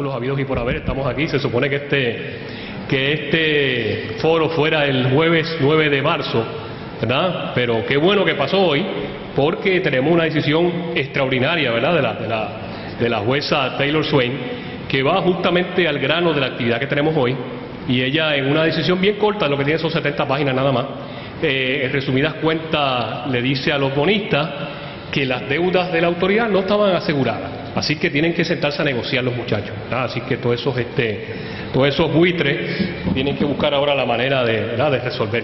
obstáculos habidos y por haber, estamos aquí. Se supone que este foro fuera el jueves 9 de marzo, ¿verdad? Pero qué bueno que pasó hoy, porque tenemos una decisión extraordinaria, ¿verdad?, de la jueza Taylor Swain, que va justamente al grano de la actividad que tenemos hoy, y ella, en una decisión bien corta, lo que tiene son 70 páginas nada más, en resumidas cuentas le dice a los bonistas que las deudas de la autoridad no estaban aseguradas, así que tienen que sentarse a negociar los muchachos, ¿verdad? Así que todos esos buitres tienen que buscar ahora la manera de resolver.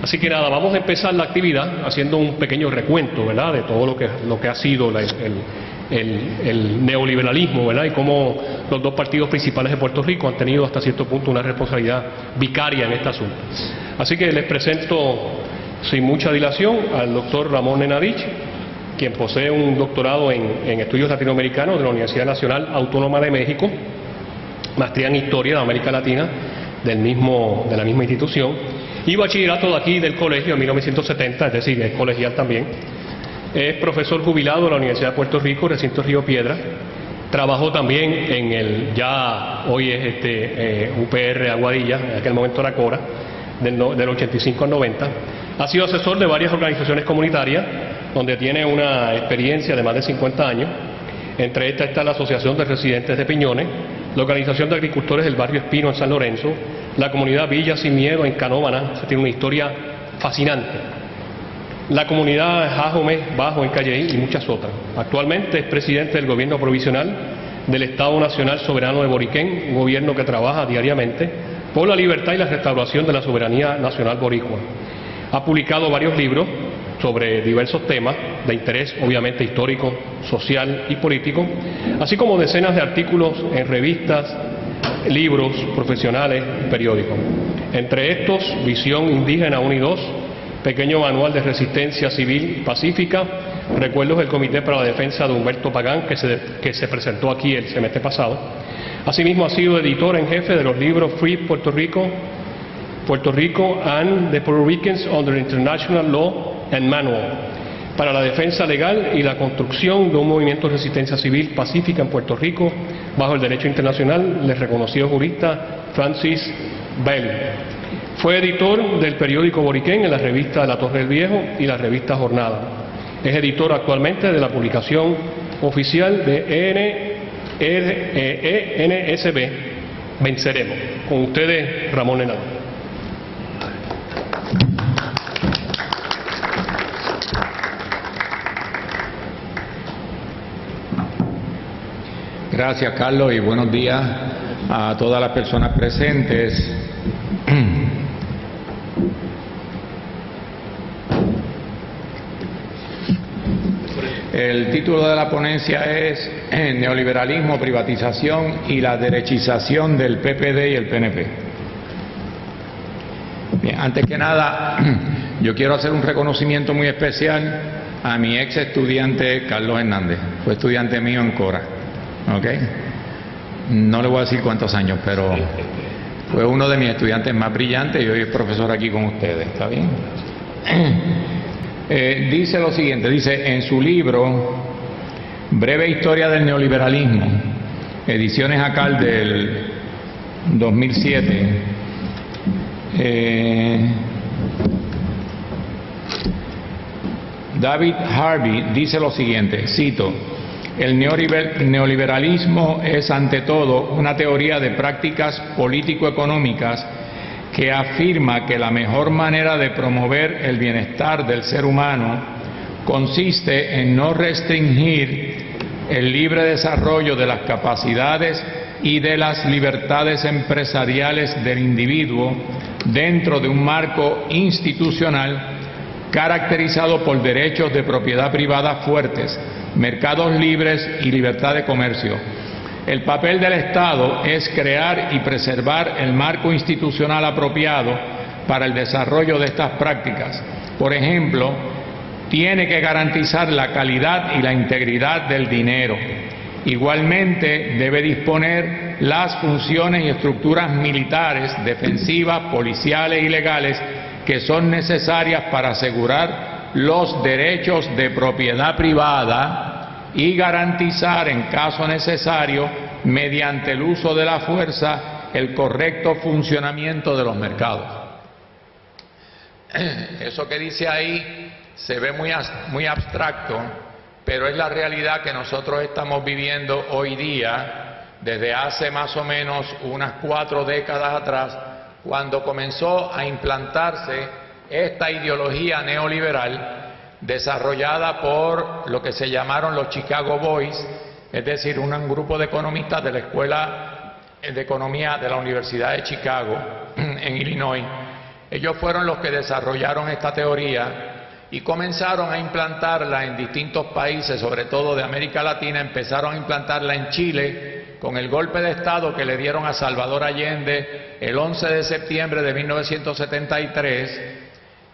Así que nada, vamos a empezar la actividad haciendo un pequeño recuento, ¿verdad?, de todo lo que ha sido el neoliberalismo, ¿verdad?, y cómo los dos partidos principales de Puerto Rico han tenido hasta cierto punto una responsabilidad vicaria en este asunto. Así que les presento sin mucha dilación al doctor Ramón Nenadich, quien posee un doctorado en estudios latinoamericanos de la Universidad Nacional Autónoma de México, maestría en Historia de América Latina de la misma institución, y bachillerato de aquí del colegio en 1970, es decir, es colegial también. Es profesor jubilado de la Universidad de Puerto Rico, recinto Río Piedra. Trabajó también en hoy es UPR Aguadilla, en aquel momento era Cora, del 85 al 90. Ha sido asesor de varias organizaciones comunitarias, donde tiene una experiencia de más de 50 años. Entre estas está la Asociación de Residentes de Piñones, la Organización de Agricultores del Barrio Espino en San Lorenzo, la comunidad Villa Sin Miedo en Canóvana, que tiene una historia fascinante, la comunidad Jajome Bajo en Calley y muchas otras. Actualmente es presidente del Gobierno Provisional del Estado Nacional Soberano de Boriquén, un gobierno que trabaja diariamente por la libertad y la restauración de la soberanía nacional boricua. Ha publicado varios libros sobre diversos temas de interés, obviamente, histórico, social y político, así como decenas de artículos en revistas, libros profesionales y periódicos. Entre estos, Visión Indígena 1 y 2, Pequeño Manual de Resistencia Civil Pacífica, Recuerdos del Comité para la Defensa de Humberto Pagán, que se presentó aquí el semestre pasado. Asimismo, ha sido editor en jefe de los libros Free Puerto Rico and the Puerto Ricans under International Law and Manual, para la defensa legal y la construcción de un movimiento de resistencia civil pacífica en Puerto Rico bajo el derecho internacional, del reconocido jurista Francis Bell. Fue editor del periódico Boriquén en la revista La Torre del Viejo y la revista Jornada. Es editor actualmente de la publicación oficial de ENSB, Venceremos. Con ustedes, Ramón Nenadich. Gracias, Carlos, y buenos días a todas las personas presentes. El título de la ponencia es Neoliberalismo, privatización y la derechización del PPD y el PNP. Bien, antes que nada, yo quiero hacer un reconocimiento muy especial a mi ex estudiante Carlos Hernández. Fue estudiante mío en Cora. ¿Ok? No le voy a decir cuántos años, pero fue uno de mis estudiantes más brillantes y hoy es profesor aquí con ustedes. ¿Está bien? Dice lo siguiente, dice en su libro Breve Historia del Neoliberalismo, ediciones ACAL del 2007, David Harvey dice lo siguiente, cito: el neoliberalismo es ante todo una teoría de prácticas político-económicas que afirma que la mejor manera de promover el bienestar del ser humano consiste en no restringir el libre desarrollo de las capacidades y de las libertades empresariales del individuo dentro de un marco institucional caracterizado por derechos de propiedad privada fuertes, mercados libres y libertad de comercio. El papel del Estado es crear y preservar el marco institucional apropiado para el desarrollo de estas prácticas. Por ejemplo, tiene que garantizar la calidad y la integridad del dinero. Igualmente, debe disponer las funciones y estructuras militares, defensivas, policiales y legales que son necesarias para asegurar los derechos de propiedad privada y garantizar, en caso necesario, mediante el uso de la fuerza, el correcto funcionamiento de los mercados. Eso que dice ahí se ve muy abstracto, pero es la realidad que nosotros estamos viviendo hoy día desde hace más o menos unas 4 décadas atrás, cuando comenzó a implantarse esta ideología neoliberal desarrollada por lo que se llamaron los Chicago Boys, es decir, un grupo de economistas de la Escuela de Economía de la Universidad de Chicago, en Illinois. Ellos fueron los que desarrollaron esta teoría y comenzaron a implantarla en distintos países, sobre todo de América Latina. Empezaron a implantarla en Chile con el golpe de Estado que le dieron a Salvador Allende el 11 de septiembre de 1973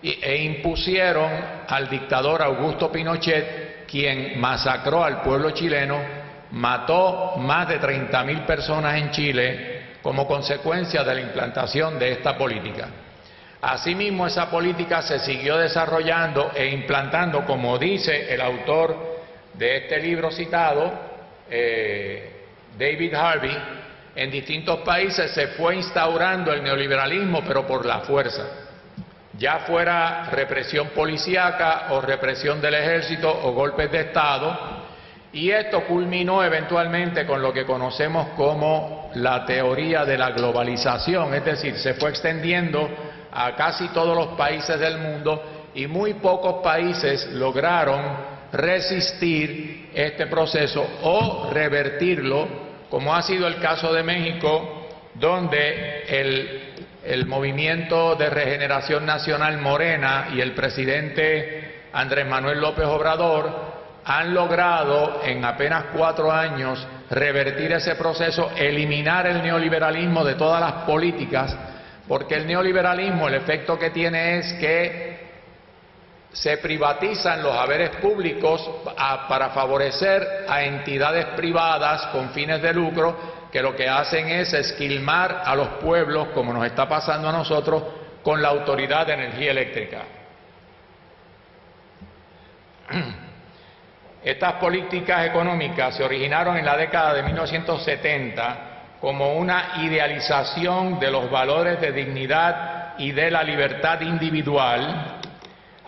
e impusieron al dictador Augusto Pinochet, quien masacró al pueblo chileno, mató más de 30.000 personas en Chile como consecuencia de la implantación de esta política. Asimismo, esa política se siguió desarrollando e implantando, como dice el autor de este libro citado, David Harvey, en distintos países se fue instaurando el neoliberalismo, pero por la fuerza, ya fuera represión policíaca o represión del ejército o golpes de Estado, y esto culminó eventualmente con lo que conocemos como la teoría de la globalización, es decir, se fue extendiendo a casi todos los países del mundo y muy pocos países lograron resistir este proceso o revertirlo, como ha sido el caso de México, donde el Movimiento de Regeneración Nacional Morena y el presidente Andrés Manuel López Obrador han logrado en apenas 4 años revertir ese proceso, eliminar el neoliberalismo de todas las políticas, porque el neoliberalismo, el efecto que tiene es que se privatizan los haberes públicos para favorecer a entidades privadas con fines de lucro, que lo que hacen es esquilmar a los pueblos, como nos está pasando a nosotros, con la Autoridad de Energía Eléctrica. Estas políticas económicas se originaron en la década de 1970 como una idealización de los valores de dignidad y de la libertad individual,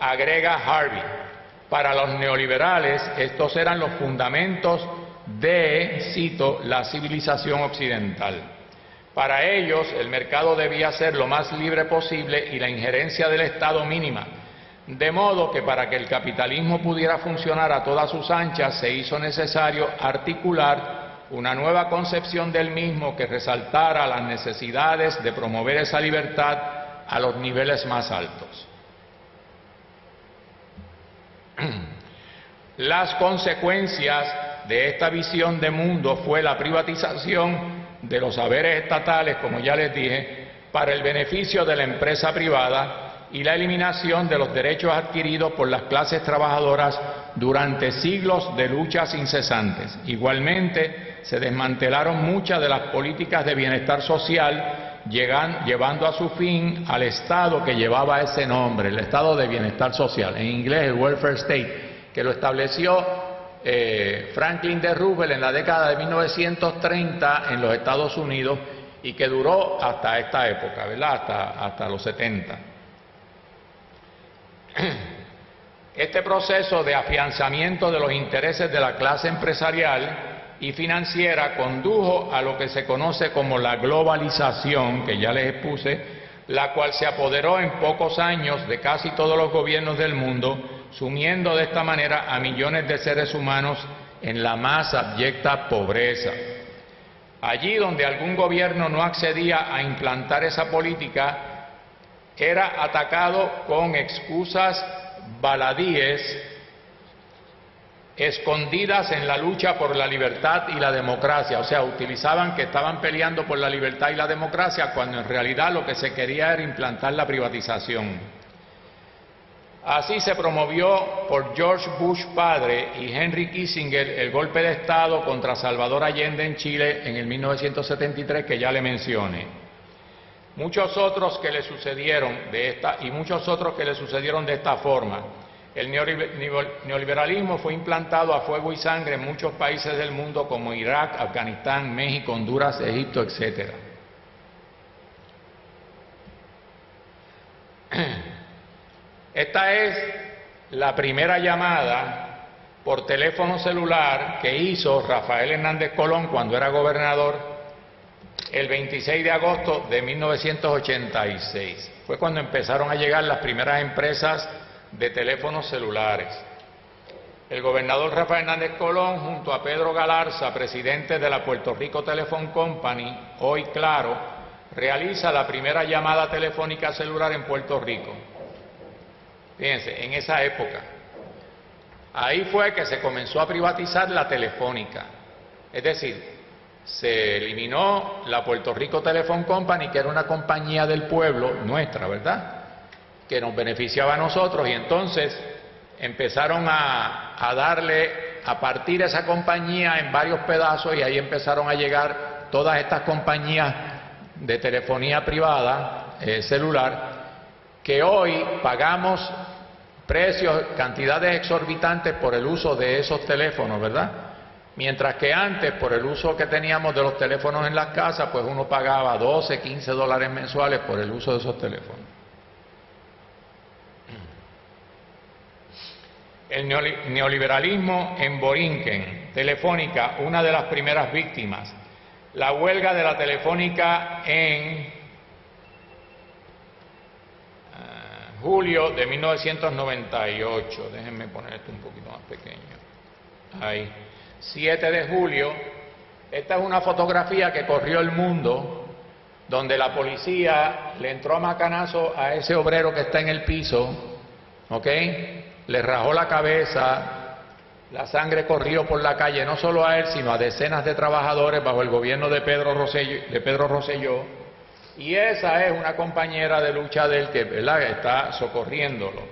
agrega Harvey. Para los neoliberales, estos eran los fundamentos de, cito, la civilización occidental. Para ellos, el mercado debía ser lo más libre posible y la injerencia del Estado mínima. De modo que para que el capitalismo pudiera funcionar a todas sus anchas, se hizo necesario articular una nueva concepción del mismo que resaltara las necesidades de promover esa libertad a los niveles más altos. Las consecuencias de esta visión de mundo fue la privatización de los haberes estatales, como ya les dije, para el beneficio de la empresa privada, y la eliminación de los derechos adquiridos por las clases trabajadoras durante siglos de luchas incesantes. Igualmente, se desmantelaron muchas de las políticas de bienestar social, llevando a su fin al Estado que llevaba ese nombre, el Estado de Bienestar Social, en inglés el Welfare State, que lo estableció Franklin D. Roosevelt en la década de 1930 en los Estados Unidos y que duró hasta esta época, ¿verdad? Hasta los 70. Este proceso de afianzamiento de los intereses de la clase empresarial y financiera condujo a lo que se conoce como la globalización, que ya les expuse, la cual se apoderó en pocos años de casi todos los gobiernos del mundo, sumiendo de esta manera a millones de seres humanos en la más abyecta pobreza. Allí donde algún gobierno no accedía a implantar esa política, era atacado con excusas baladíes, escondidas en la lucha por la libertad y la democracia. O sea, utilizaban que estaban peleando por la libertad y la democracia, cuando en realidad lo que se quería era implantar la privatización. Así se promovió por George Bush padre y Henry Kissinger el golpe de Estado contra Salvador Allende en Chile en el 1973, que ya le mencioné. Muchos otros que le sucedieron de esta forma. El neoliberalismo fue implantado a fuego y sangre en muchos países del mundo como Irak, Afganistán, México, Honduras, Egipto, etc. Esta es la primera llamada por teléfono celular que hizo Rafael Hernández Colón cuando era gobernador el 26 de agosto de 1986. Fue cuando empezaron a llegar las primeras empresas de teléfonos celulares. El gobernador Rafael Hernández Colón, junto a Pedro Galarza, presidente de la Puerto Rico Telephone Company, hoy Claro, realiza la primera llamada telefónica celular en Puerto Rico. Fíjense, en esa época. Ahí fue que se comenzó a privatizar la telefónica. Es decir, se eliminó la Puerto Rico Telephone Company, que era una compañía del pueblo, nuestra, ¿verdad?, que nos beneficiaba a nosotros, y entonces empezaron a partir esa compañía en varios pedazos, y ahí empezaron a llegar todas estas compañías de telefonía privada, celular, que hoy pagamos precios, cantidades exorbitantes por el uso de esos teléfonos, ¿verdad? Mientras que antes, por el uso que teníamos de los teléfonos en las casas, pues uno pagaba 12, 15 dólares mensuales por el uso de esos teléfonos. El neoliberalismo en Borinquen, Telefónica, una de las primeras víctimas. La huelga de la Telefónica en julio de 1998. Déjenme poner esto un poquito más pequeño. Ahí. 7 de julio. Esta es una fotografía que corrió el mundo, donde la policía le entró a macanazo a ese obrero que está en el piso, ¿ok? Le rajó la cabeza, la sangre corrió por la calle, no solo a él, sino a decenas de trabajadores bajo el gobierno de Pedro Rosselló, y esa es una compañera de lucha de él que, ¿verdad?, está socorriéndolo.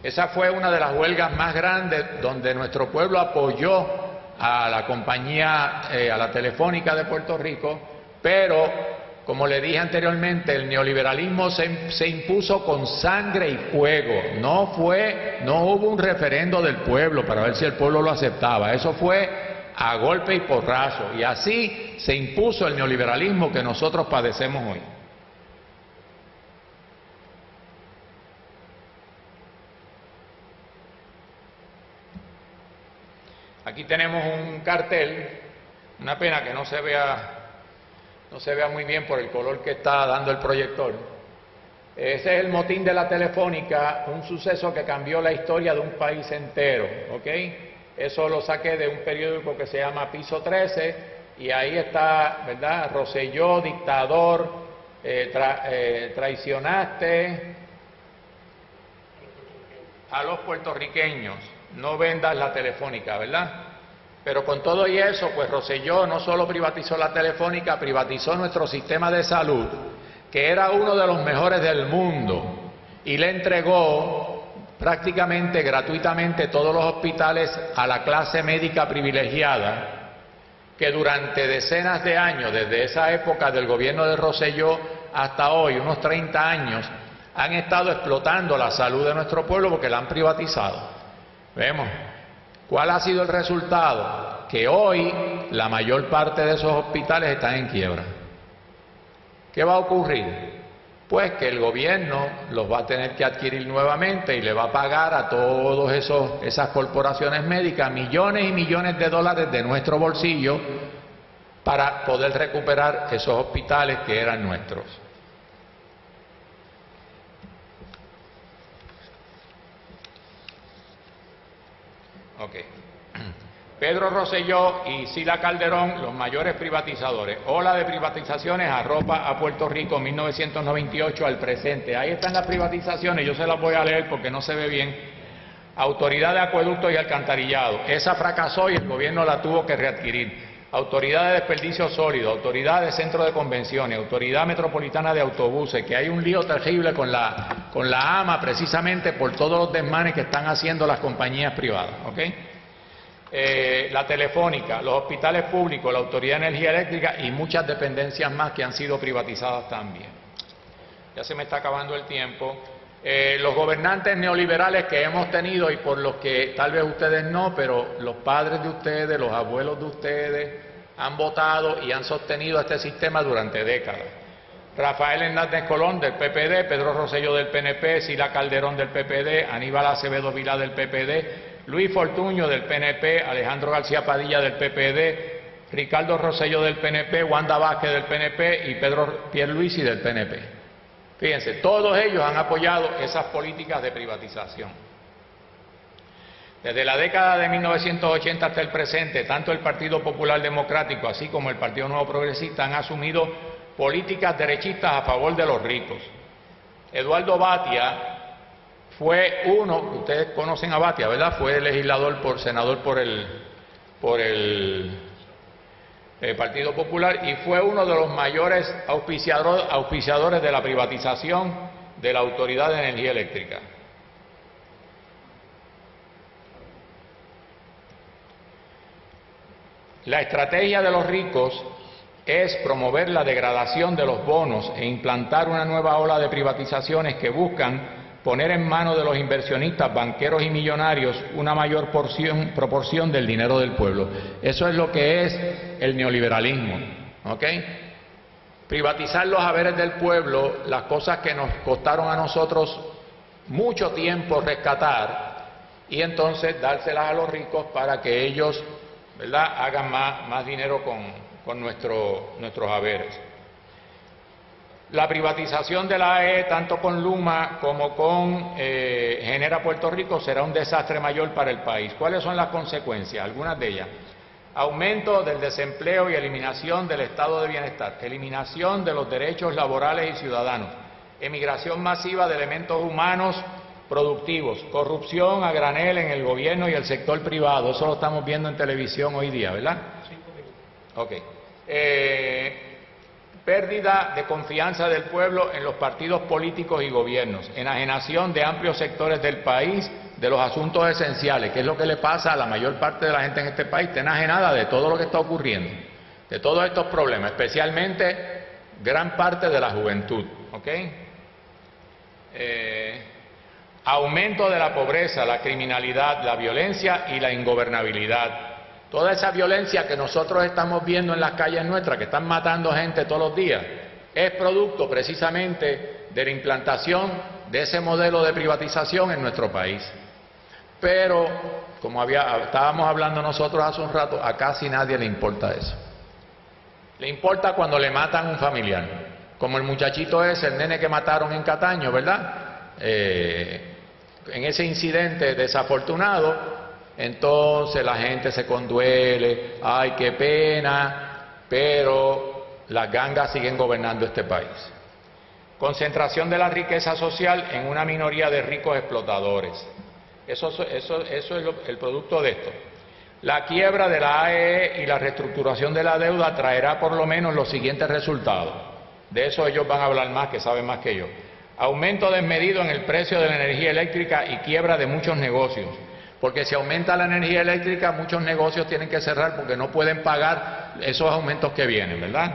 Esa fue una de las huelgas más grandes donde nuestro pueblo apoyó a la compañía, a la Telefónica de Puerto Rico, pero como le dije anteriormente, el neoliberalismo se impuso con sangre y fuego. No hubo un referendo del pueblo para ver si el pueblo lo aceptaba. Eso fue a golpe y porrazo. Y así se impuso el neoliberalismo que nosotros padecemos hoy. Aquí tenemos un cartel, una pena que no se vea muy bien por el color que está dando el proyector. Ese es el motín de la Telefónica, un suceso que cambió la historia de un país entero, ¿ok? Eso lo saqué de un periódico que se llama Piso 13, y ahí está, ¿verdad? Rosselló, dictador, traicionaste a los puertorriqueños, no vendas la Telefónica, ¿verdad? Pero con todo y eso, pues Rosselló no solo privatizó la Telefónica, privatizó nuestro sistema de salud, que era uno de los mejores del mundo, y le entregó prácticamente gratuitamente todos los hospitales a la clase médica privilegiada, que durante decenas de años, desde esa época del gobierno de Rosselló hasta hoy, unos 30 años, han estado explotando la salud de nuestro pueblo porque la han privatizado. Vemos. ¿Cuál ha sido el resultado? Que hoy la mayor parte de esos hospitales están en quiebra. ¿Qué va a ocurrir? Pues que el gobierno los va a tener que adquirir nuevamente y le va a pagar a todas esas corporaciones médicas millones y millones de dólares de nuestro bolsillo para poder recuperar esos hospitales que eran nuestros. Ok. Pedro Rosselló y Sila Calderón, los mayores privatizadores. Ola de privatizaciones arropa a Puerto Rico 1998 al presente. Ahí están las privatizaciones, yo se las voy a leer porque no se ve bien. Autoridad de Acueductos y Alcantarillado. Esa fracasó y el gobierno la tuvo que readquirir. Autoridad de Desperdicio Sólido, Autoridad de Centro de Convenciones, Autoridad Metropolitana de Autobuses, que hay un lío terrible con la AMA precisamente por todos los desmanes que están haciendo las compañías privadas, ¿ok? La Telefónica, los hospitales públicos, la Autoridad de Energía Eléctrica y muchas dependencias más que han sido privatizadas también. Ya se me está acabando el tiempo. Los gobernantes neoliberales que hemos tenido y por los que tal vez ustedes no, pero los padres de ustedes, los abuelos de ustedes han votado y han sostenido este sistema durante décadas. Rafael Hernández Colón del PPD, Pedro Rosselló del PNP, Sila Calderón del PPD, Aníbal Acevedo Vilá del PPD, Luis Fortuño del PNP, Alejandro García Padilla del PPD, Ricardo Rosselló del PNP, Wanda Vázquez del PNP y Pedro Pierluisi del PNP. Fíjense, todos ellos han apoyado esas políticas de privatización. Desde la década de 1980 hasta el presente, tanto el Partido Popular Democrático así como el Partido Nuevo Progresista han asumido políticas derechistas a favor de los ricos. Eduardo Batia fue uno, ustedes conocen a Batia, ¿verdad? Fue senador por el Partido Popular y fue uno de los mayores auspiciadores de la privatización de la Autoridad de Energía Eléctrica. La estrategia de los ricos es promover la degradación de los bonos e implantar una nueva ola de privatizaciones que buscan poner en manos de los inversionistas, banqueros y millonarios una mayor proporción del dinero del pueblo. Eso es lo que es el neoliberalismo, ¿ok? Privatizar los haberes del pueblo, las cosas que nos costaron a nosotros mucho tiempo rescatar, y entonces dárselas a los ricos para que ellos, ¿verdad?, hagan más dinero con nuestros haberes. La privatización de la AEE, tanto con Luma como con Genera Puerto Rico, será un desastre mayor para el país. ¿Cuáles son las consecuencias? Algunas de ellas. Aumento del desempleo y eliminación del estado de bienestar, eliminación de los derechos laborales y ciudadanos, emigración masiva de elementos humanos productivos, corrupción a granel en el gobierno y el sector privado. Eso lo estamos viendo en televisión hoy día, ¿verdad? 5 minutos. Ok. Pérdida de confianza del pueblo en los partidos políticos y gobiernos, enajenación de amplios sectores del país de los asuntos esenciales, que es lo que le pasa a la mayor parte de la gente en este país, está enajenada de todo lo que está ocurriendo, de todos estos problemas, especialmente gran parte de la juventud, ¿ok? Aumento de la pobreza, la criminalidad, la violencia y la ingobernabilidad. Toda esa violencia que nosotros estamos viendo en las calles nuestras, que están matando gente todos los días, es producto precisamente de la implantación de ese modelo de privatización en nuestro país. Pero, como estábamos hablando nosotros hace un rato, a casi nadie le importa eso. Le importa cuando le matan a un familiar, como el muchachito ese, el nene que mataron en Cataño, ¿verdad? En ese incidente desafortunado. Entonces la gente se conduele, ay, qué pena, pero las gangas siguen gobernando este país. Concentración de la riqueza social en una minoría de ricos explotadores. Eso es el producto de esto. La quiebra de la AEE y la reestructuración de la deuda traerá por lo menos los siguientes resultados. De eso ellos van a hablar más, que saben más que yo. Aumento desmedido en el precio de la energía eléctrica y quiebra de muchos negocios. Porque si aumenta la energía eléctrica, muchos negocios tienen que cerrar porque no pueden pagar esos aumentos que vienen, ¿verdad?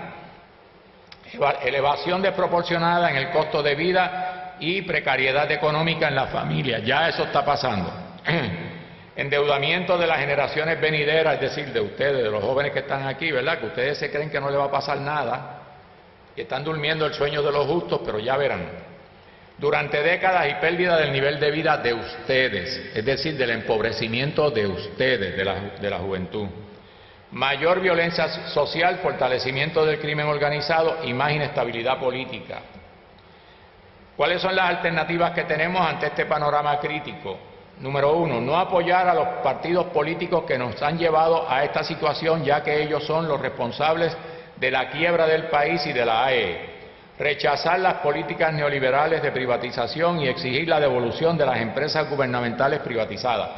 Elevación desproporcionada en el costo de vida y precariedad económica en la familia. Ya eso está pasando. Endeudamiento de las generaciones venideras, es decir, de ustedes, de los jóvenes que están aquí, ¿verdad? Que ustedes se creen que no le va a pasar nada, que están durmiendo el sueño de los justos, pero ya verán. Durante décadas y pérdida del nivel de vida de ustedes, es decir, del empobrecimiento de ustedes, de la juventud. Mayor violencia social, fortalecimiento del crimen organizado y más inestabilidad política. ¿Cuáles son las alternativas que tenemos ante este panorama crítico? Número 1, no apoyar a los partidos políticos que nos han llevado a esta situación, ya que ellos son los responsables de la quiebra del país y de la AEE. Rechazar las políticas neoliberales de privatización y exigir la devolución de las empresas gubernamentales privatizadas.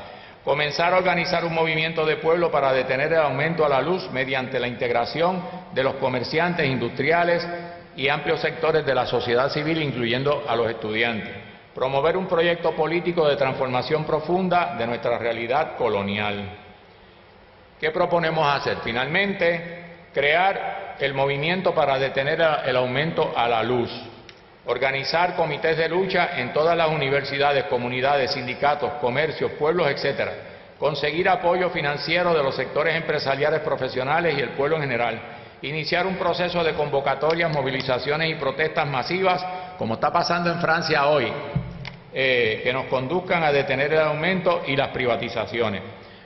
Comenzar a organizar un movimiento de pueblo para detener el aumento a la luz mediante la integración de los comerciantes, industriales y amplios sectores de la sociedad civil, incluyendo a los estudiantes. Promover un proyecto político de transformación profunda de nuestra realidad colonial. ¿Qué proponemos hacer? Finalmente, crear el movimiento para detener el aumento a la luz. organizar comités de lucha en todas las universidades, comunidades, sindicatos, comercios, pueblos, etcétera, conseguir apoyo financiero de los sectores empresariales, profesionales y el pueblo en general, iniciar un proceso de convocatorias, movilizaciones y protestas masivas, como está pasando en Francia hoy, que nos conduzcan a detener el aumento y las privatizaciones.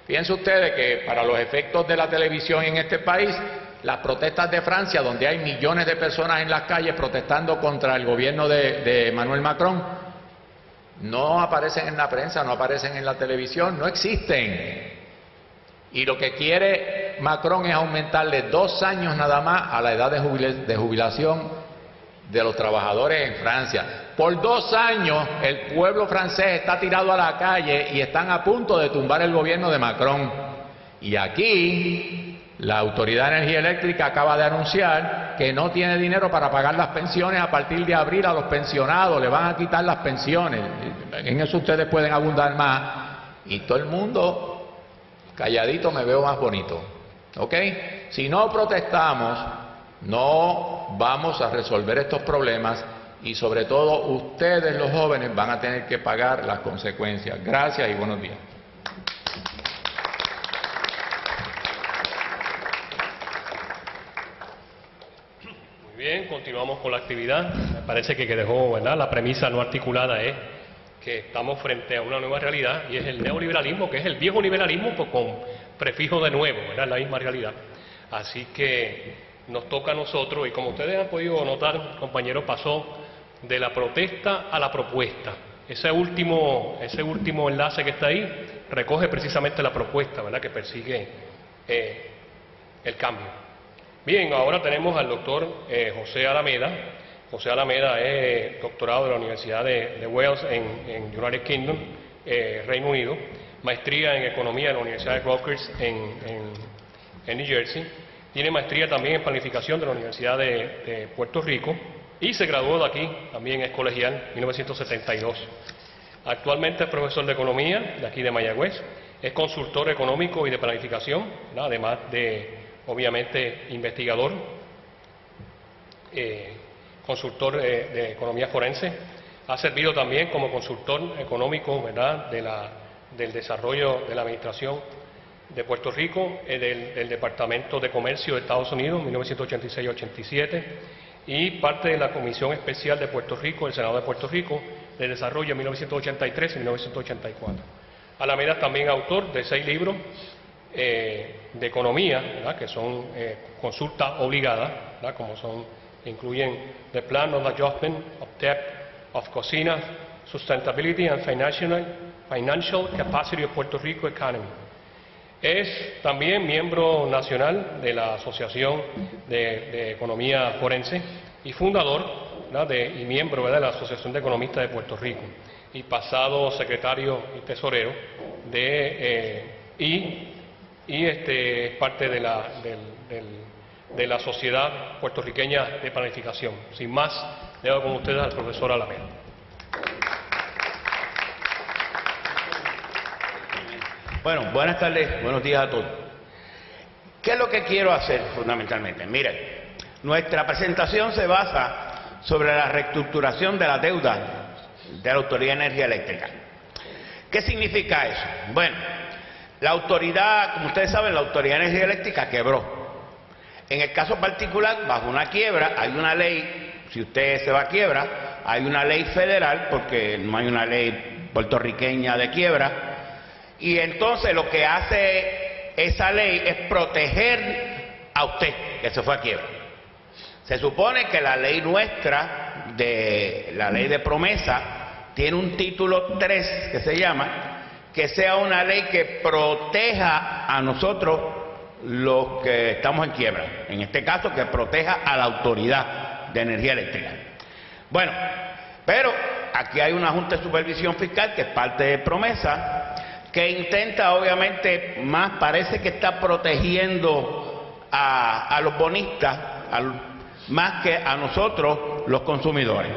Fíjense ustedes que para los efectos de la televisión en este país, las protestas de Francia, donde hay millones de personas en las calles protestando contra el gobierno de Emmanuel Macron, no aparecen en la prensa, no aparecen en la televisión, no existen. Y lo que quiere Macron es aumentarle 2 años nada más a la edad de jubilación de los trabajadores en Francia. Por 2 años el pueblo francés está tirado a la calle y están a punto de tumbar el gobierno de Macron. Y aquí la Autoridad de Energía Eléctrica acaba de anunciar que no tiene dinero para pagar las pensiones a partir de abril a los pensionados, le van a quitar las pensiones. En eso ustedes pueden abundar más. Y todo el mundo calladito, me veo más bonito. ¿Ok? Si no protestamos, no vamos a resolver estos problemas y sobre todo ustedes los jóvenes van a tener que pagar las consecuencias. Gracias y buenos días. Muy bien, continuamos con la actividad. Me parece que dejó, ¿verdad? La premisa no articulada es que estamos frente a una nueva realidad y es el neoliberalismo, que es el viejo liberalismo pues, con prefijo de nuevo, ¿verdad? La misma realidad. Así que nos toca a nosotros, y como ustedes han podido notar, compañeros, pasó de la protesta a la propuesta. Ese último enlace que está ahí recoge precisamente la propuesta, ¿verdad?, que persigue el cambio. Bien, ahora tenemos al doctor José Alameda. José Alameda es doctorado de la Universidad de Wales en United Kingdom, Reino Unido, maestría en Economía en la Universidad de Rutgers en New Jersey. Tiene maestría también en Planificación de la Universidad de Puerto Rico y se graduó de aquí, también es colegial, en 1972. Actualmente es profesor de Economía de aquí de Mayagüez, es consultor económico y de planificación, ¿no?, además de, obviamente, investigador, consultor de economía forense. Ha servido también como consultor económico, ¿verdad?, del desarrollo de la administración de Puerto Rico, del Departamento de Comercio de Estados Unidos, 1986-87, y parte de la Comisión Especial de Puerto Rico, del Senado de Puerto Rico, de Desarrollo en 1983 y 1984. Alameda es también autor de 6 libros de economía, ¿verdad?, que son consulta obligada, ¿verdad?, como incluyen The Plan of Adjustment of Debt of Cocina, Sustainability and Financial Capacity of Puerto Rico Economy. Es también miembro nacional de la Asociación de Economía Forense y fundador, ¿verdad?, y miembro, ¿verdad?, de la Asociación de Economistas de Puerto Rico y pasado secretario y tesorero es parte de la Sociedad Puertorriqueña de Planificación. Sin más, dejo con ustedes al profesor Alameda. Bueno, buenas tardes, buenos días a todos. ¿Qué es lo que quiero hacer fundamentalmente? Miren, nuestra presentación se basa sobre la reestructuración de la deuda de la Autoridad de Energía Eléctrica. ¿Qué significa eso? Bueno, la autoridad, como ustedes saben, la Autoridad de Energía Eléctrica quebró. En el caso particular, bajo una quiebra, hay una ley, si usted se va a quiebra, hay una ley federal, porque no hay una ley puertorriqueña de quiebra, y entonces lo que hace esa ley es proteger a usted, que se fue a quiebra. Se supone que la ley nuestra, la ley de promesa, tiene un título 3 que se llama, que sea una ley que proteja a nosotros los que estamos en quiebra. En este caso, que proteja a la Autoridad de Energía Eléctrica. Bueno, pero aquí hay una Junta de Supervisión Fiscal que es parte de promesa, que intenta, obviamente, más parece que está protegiendo a los bonistas, más que a nosotros, los consumidores.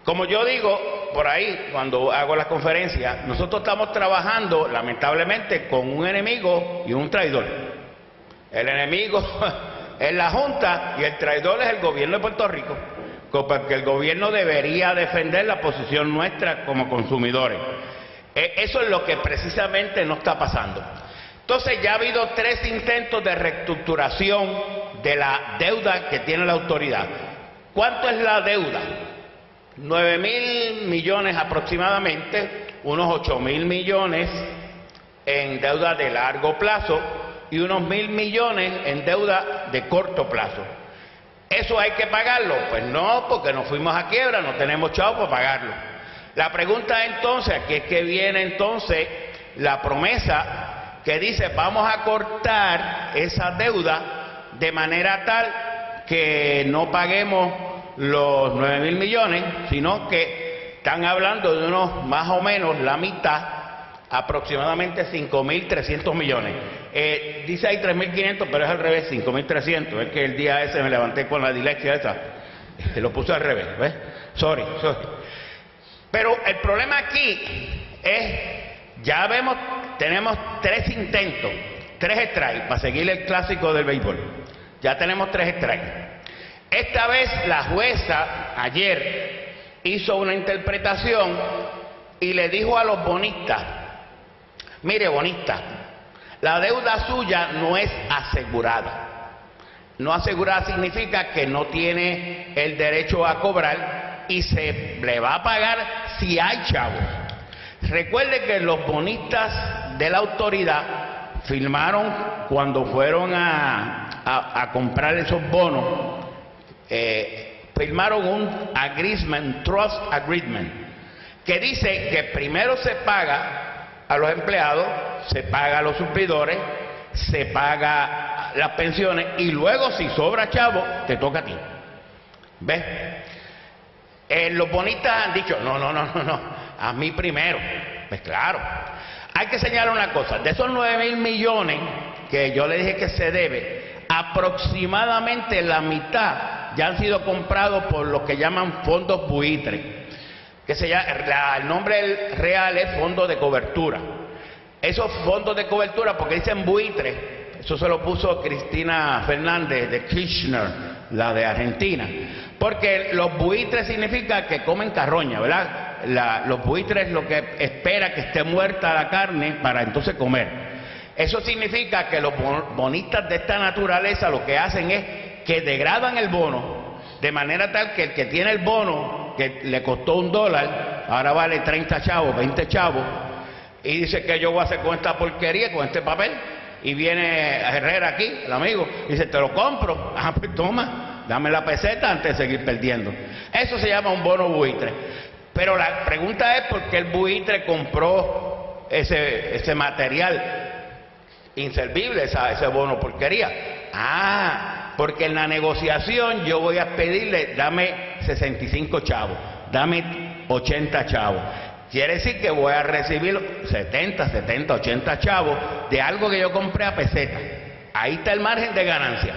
Como yo digo por ahí, cuando hago las conferencias, nosotros estamos trabajando, lamentablemente, con un enemigo y un traidor. El enemigo es la Junta y el traidor es el gobierno de Puerto Rico, porque el gobierno debería defender la posición nuestra como consumidores. Eso es lo que precisamente no está pasando. Entonces ya ha habido 3 intentos de reestructuración de la deuda que tiene la autoridad. ¿Cuánto es la deuda? 9.000 millones aproximadamente, unos 8.000 millones en deuda de largo plazo y unos 1.000 millones en deuda de corto plazo. ¿Eso hay que pagarlo? Pues no, porque nos fuimos a quiebra, no tenemos chavo para pagarlo. La pregunta entonces, aquí es que viene entonces la promesa que dice vamos a cortar esa deuda de manera tal que no paguemos los 9.000 millones, sino que están hablando de unos más o menos la mitad, aproximadamente 5.300 millones. Dice ahí 3.500, pero es al revés, 5.300. Es que el día ese me levanté con la dislexia esa, lo puse al revés, ¿ves? Sorry. Pero el problema aquí es, ya vemos, tenemos 3 intentos, 3 strikes, para seguir el clásico del béisbol. Ya tenemos 3 strikes. Esta vez la jueza ayer hizo una interpretación y le dijo a los bonistas, mire bonistas, la deuda suya no es asegurada. No asegurada significa que no tiene el derecho a cobrar y se le va a pagar si hay chavos. Recuerde que los bonistas de la autoridad firmaron cuando fueron a comprar esos bonos, firmaron un agreement, trust agreement, que dice que primero se paga a los empleados, se paga a los suplidores, se paga las pensiones y luego si sobra chavo te toca a ti. ¿Ves? Los bonistas han dicho, no, a mí primero. Pues claro, hay que señalar una cosa, de esos 9.000 millones que yo le dije que se debe, aproximadamente la mitad ya han sido comprados por lo que llaman fondos buitres, que el nombre real es fondo de cobertura. Esos fondos de cobertura, porque dicen buitres, eso se lo puso Cristina Fernández de Kirchner, la de Argentina, porque los buitres significa que comen carroña, ¿verdad? Los buitres lo que espera que esté muerta la carne para entonces comer. Eso significa que los bonistas de esta naturaleza lo que hacen es que degradan el bono de manera tal que el que tiene el bono que le costó $1 ahora vale 30 chavos, 20 chavos, y dice que yo voy a hacer con esta porquería, con este papel, y viene Herrera aquí, el amigo, y dice te lo compro. Ah, pues toma, dame la peseta antes de seguir perdiendo. Eso se llama un bono buitre. Pero la pregunta es por qué el buitre compró ese material inservible, ese bono porquería. Porque en la negociación yo voy a pedirle, dame 65 chavos, dame 80 chavos. Quiere decir que voy a recibir 70, 80 chavos de algo que yo compré a peseta. Ahí está el margen de ganancia.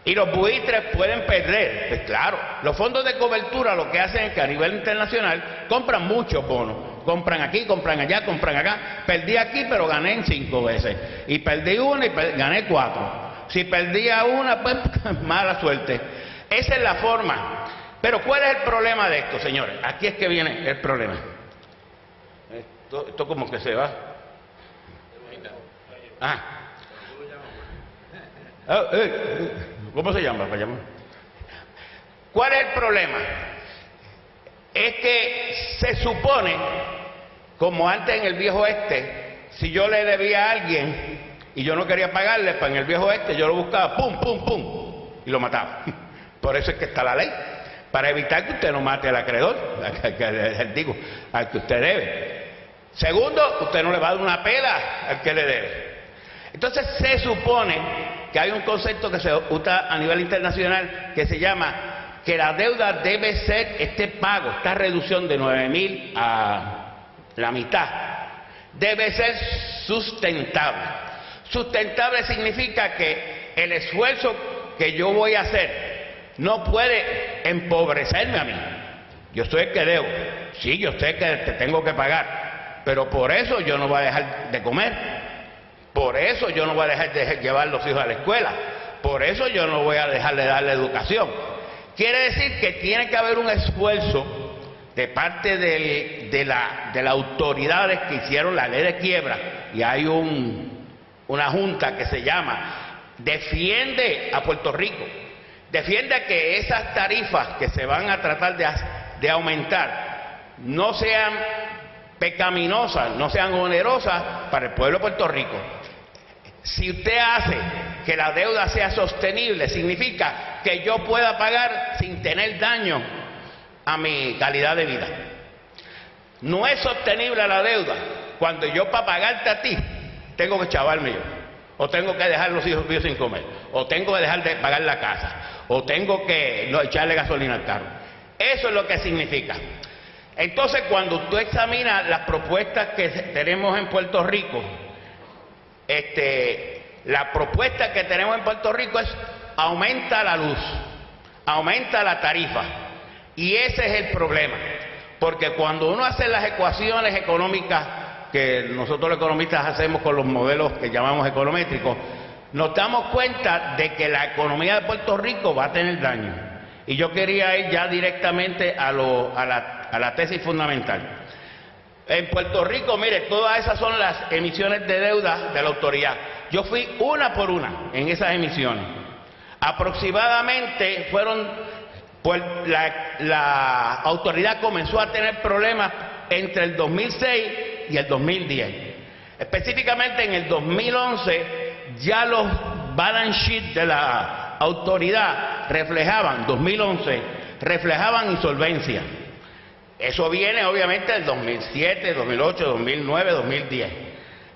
Y los buitres pueden perder. Pues claro, los fondos de cobertura lo que hacen es que a nivel internacional compran muchos bonos. Compran aquí, compran allá, compran acá. Perdí aquí, pero gané en 5 veces. Y perdí una y gané 4. Si perdía una, pues mala suerte. Esa es la forma. Pero ¿cuál es el problema de esto, señores? Aquí es que viene el problema. Esto como que se va. ¿Cómo se llama? ¿Cuál es el problema? Es que se supone, como antes en el viejo oeste, si yo le debía a alguien y yo no quería pagarle, pues en el viejo oeste yo lo buscaba, pum, pum, pum, y lo mataba. Por eso es que está la ley, para evitar que usted no mate al acreedor, digo, al que usted debe. Segundo, usted no le va a dar una pela al que le debe. Entonces se supone que hay un concepto que se usa a nivel internacional que se llama que la deuda debe ser este pago, esta reducción de 9.000 a la mitad, debe ser sustentable. Sustentable significa que el esfuerzo que yo voy a hacer no puede empobrecerme a mí. Yo soy el que debo, sí, yo sé que te tengo que pagar, pero por eso yo no voy a dejar de comer, por eso yo no voy a dejar de llevar los hijos a la escuela, por eso yo no voy a dejar de darle educación. Quiere decir que tiene que haber un esfuerzo de parte de las autoridades que hicieron la ley de quiebra, y hay una junta que se llama Defiende a Puerto Rico, defiende que esas tarifas que se van a tratar de aumentar no sean pecaminosas, no sean onerosas para el pueblo de Puerto Rico. Si usted hace que la deuda sea sostenible, significa que yo pueda pagar sin tener daño a mi calidad de vida. No es sostenible la deuda cuando yo, para pagarte a ti, tengo que chavarme yo, o tengo que dejar los hijos míos sin comer, o tengo que dejar de pagar la casa, o tengo que echarle gasolina al carro. Eso es lo que significa. Entonces, cuando usted examina las propuestas que tenemos en Puerto Rico, la propuesta que tenemos en Puerto Rico es: aumenta la luz, aumenta la tarifa. Y ese es el problema, porque cuando uno hace las ecuaciones económicas que nosotros los economistas hacemos con los modelos que llamamos econométricos, nos damos cuenta de que la economía de Puerto Rico va a tener daño. Y yo quería ir ya directamente a la tesis fundamental. En Puerto Rico, mire, todas esas son las emisiones de deuda de la autoridad. Yo fui una por una en esas emisiones. Aproximadamente pues la autoridad comenzó a tener problemas entre el 2006 y el 2010. Específicamente en el 2011 ya los balance sheet de la autoridad reflejaban insolvencia. Eso viene obviamente del 2007, 2008, 2009, 2010.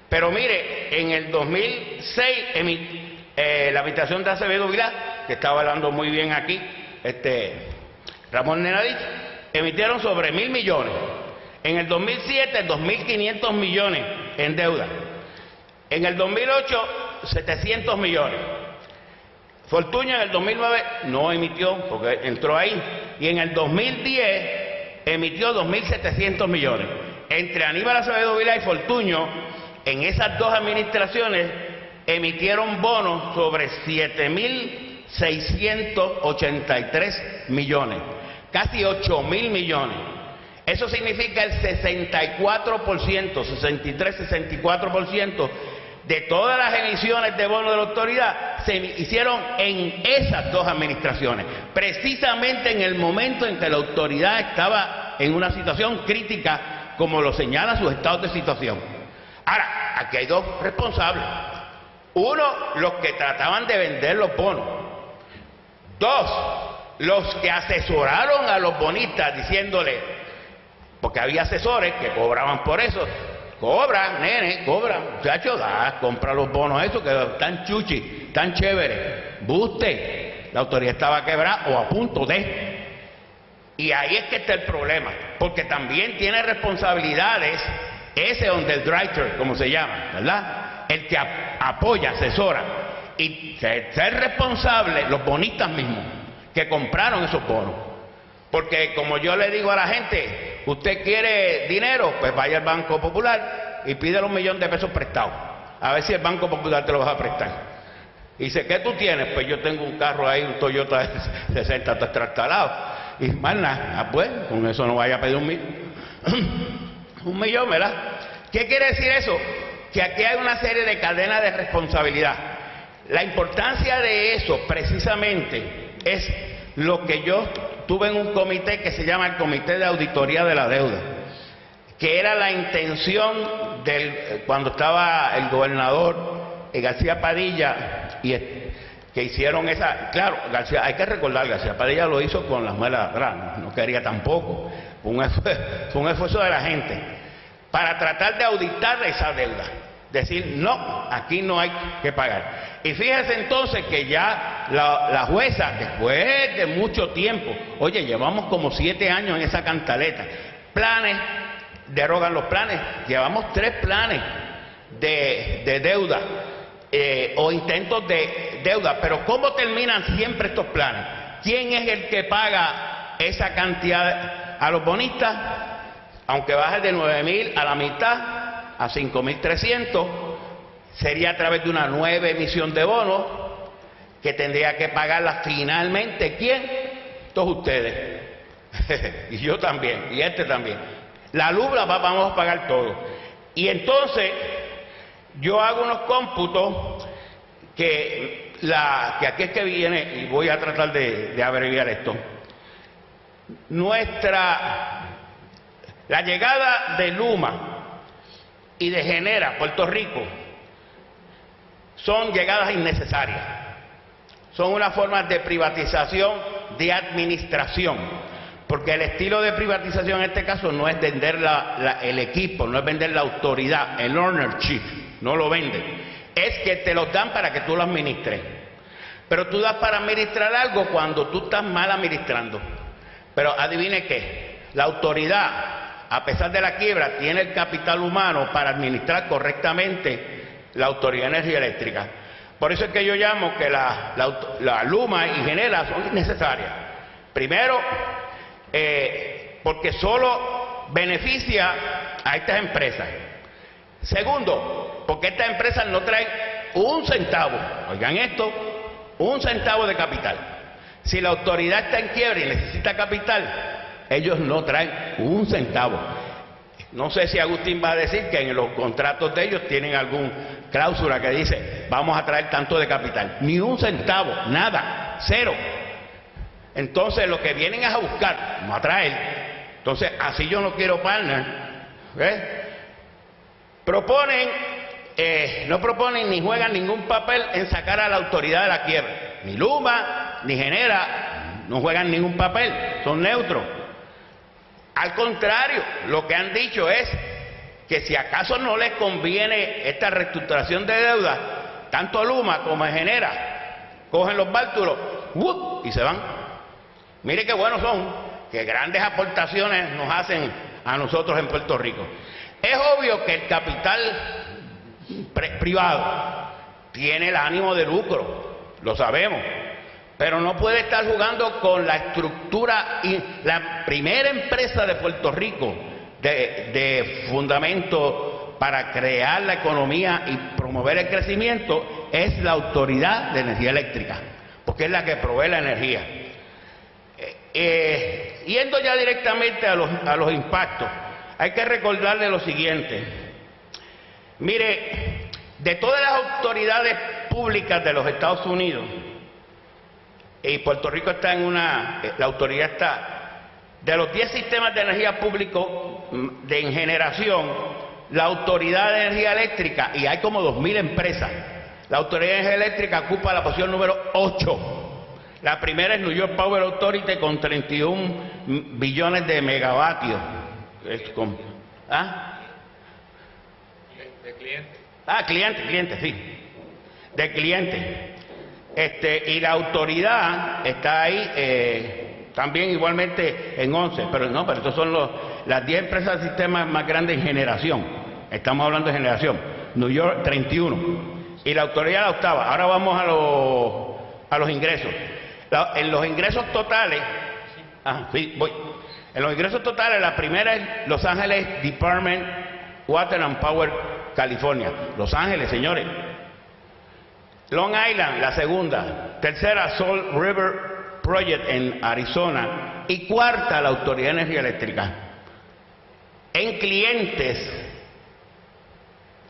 Pero mire, en el 2006 la Administración de Acevedo Vilá, que estaba hablando muy bien aquí, Ramón Nenadich, emitieron sobre 1.000 millones. En el 2007, 2.500 millones en deuda. En el 2008, 700 millones. Fortuño en el 2009 no emitió, porque entró ahí. Y en el 2010 emitió 2.700 millones. Entre Aníbal Acevedo Vilá y Fortuño, en esas dos administraciones, emitieron bonos sobre 7.683 millones. Casi 8.000 millones. Eso significa el 64%, 63-64% de todas las emisiones de bonos de la autoridad se hicieron en esas dos administraciones, precisamente en el momento en que la autoridad estaba en una situación crítica, como lo señalan sus estados de situación. Ahora, aquí hay dos responsables. Uno, los que trataban de vender los bonos. Dos, los que asesoraron a los bonistas diciéndole, porque había asesores que cobraban por eso. Cobra, nene, cobra, muchacho, compra los bonos esos que están chuchi, tan chéveres. Buste, la autoridad estaba quebrada o a punto de. Y ahí es que está el problema, porque también tiene responsabilidades ese underwriter, como se llama, ¿verdad? El que apoya, asesora. Y ser responsable los bonistas mismos que compraron esos bonos. Porque como yo le digo a la gente, usted quiere dinero, pues vaya al Banco Popular y pídele $1 millón de pesos prestado. A ver si el Banco Popular te lo va a prestar. Y dice, ¿qué tú tienes? Pues yo tengo un carro ahí, un Toyota de 60 trastalado. Y más nada, pues, con eso no vaya a pedir $1 millón, ¿verdad? ¿Qué quiere decir eso? Que aquí hay una serie de cadenas de responsabilidad. La importancia de eso, precisamente, es lo que yo tuve en un comité que se llama el Comité de Auditoría de la Deuda, que era la intención cuando estaba el gobernador García Padilla, y que hicieron esa, claro, García, hay que recordar, García Padilla lo hizo con las muelas atrás, no quería tampoco, fue un esfuerzo de la gente, para tratar de auditar esa deuda, decir, no, aquí no hay que pagar. Y fíjese entonces que ya la jueza, después de mucho tiempo, oye, llevamos como 7 años en esa cantaleta, planes, derogan los planes, llevamos 3 planes de deuda, o intentos de deuda, pero ¿cómo terminan siempre estos planes? ¿Quién es el que paga esa cantidad a los bonistas? Aunque baje de 9.000 a la mitad, a 5.300, sería a través de una nueva emisión de bonos que tendría que pagarla finalmente. ¿Quién? todos ustedes, y yo también, y este también, la luz la vamos a pagar todo. Y entonces yo hago unos cómputos que aquí es que viene, y voy a tratar de abreviar esto. La llegada de Luma y de Genera a Puerto Rico son llegadas innecesarias. Son una forma de privatización de administración, porque el estilo de privatización en este caso no es vender el equipo, no es vender la autoridad, el ownership, no lo venden. Es que te los dan para que tú lo administres. Pero tú das para administrar algo cuando tú estás mal administrando. Pero adivine qué, la autoridad, a pesar de la quiebra, tiene el capital humano para administrar correctamente la Autoridad de Energía Eléctrica. Por eso es que yo llamo que la Luma y Genera son innecesarias. Primero, porque solo beneficia a estas empresas. Segundo, porque estas empresas no traen un centavo, oigan esto, un centavo de capital. Si la autoridad está en quiebra y necesita capital, ellos no traen un centavo. No sé si Agustín va a decir que en los contratos de ellos tienen alguna cláusula que dice vamos a traer tanto de capital. Ni un centavo, nada, cero. Entonces lo que vienen es a buscar, no a traer. Entonces así yo no quiero partner. No proponen ni juegan ningún papel en sacar a la autoridad de la quiebra. Ni Luma, ni Genera, no juegan ningún papel, son neutros. Al contrario, lo que han dicho es que si acaso no les conviene esta reestructuración de deuda, tanto Luma como Genera cogen los bártulos y se van. Mire qué buenos son, qué grandes aportaciones nos hacen a nosotros en Puerto Rico. Es obvio que el capital privado tiene el ánimo de lucro, lo sabemos, pero no puede estar jugando con la estructura. Y la primera empresa de Puerto Rico de fundamento para crear la economía y promover el crecimiento es la Autoridad de Energía Eléctrica, porque es la que provee la energía. Yendo ya directamente a los impactos, hay que recordarle lo siguiente. Mire, de todas las autoridades públicas de los Estados Unidos, y Puerto Rico está la autoridad está, de los 10 sistemas de energía público en generación, la Autoridad de Energía Eléctrica, y hay como 2.000 empresas, la Autoridad de Energía Eléctrica ocupa la posición número 8. La primera es New York Power Authority con 31 billones de megavatios. De clientes. Clientes, sí. De clientes. Y la autoridad está ahí también igualmente en 11, pero estos son las 10 empresas del sistema más grandes en generación. Estamos hablando de generación. New York 31. Y la autoridad la octava. Ahora vamos a los ingresos. En los ingresos totales, en los ingresos totales, la primera es Los Ángeles Department Water and Power, California. Los Ángeles, señores. Long Island, la segunda. Tercera, Salt River Project en Arizona. Y cuarta, la Autoridad de Energía Eléctrica. En clientes,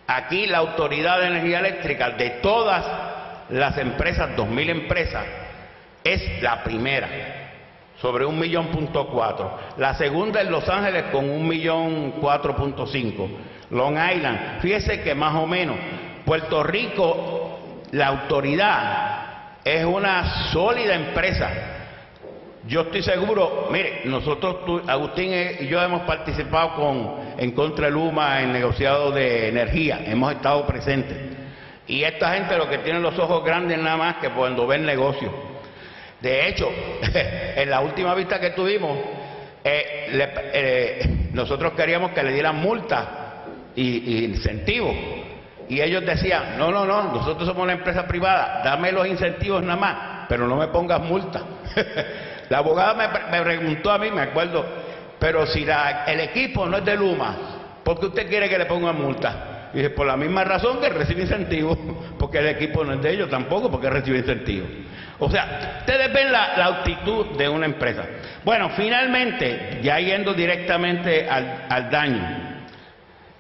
aquí la Autoridad de Energía Eléctrica, de todas las empresas, 2.000 empresas, es la primera, sobre 1,4 millones. La segunda es Los Ángeles con 1,4.5 millones. Long Island, fíjese que más o menos Puerto Rico, la autoridad es una sólida empresa. Yo estoy seguro, mire, nosotros, Agustín y yo hemos participado en contra de Luma en negociados de energía, hemos estado presentes. Y esta gente lo que tiene los ojos grandes nada más que cuando ven negocios. De hecho, en la última vista que tuvimos, nosotros queríamos que le dieran multa y incentivos. Y ellos decían, no, nosotros somos una empresa privada, dame los incentivos nada más, pero no me pongas multa. La abogada me preguntó a mí, me acuerdo, pero si el equipo no es de Luma, ¿por qué usted quiere que le pongan multa? Y dice, por la misma razón que recibe incentivos, porque el equipo no es de ellos tampoco, porque recibe incentivos. O sea, ustedes ven la actitud de una empresa. Bueno, finalmente, ya yendo directamente al daño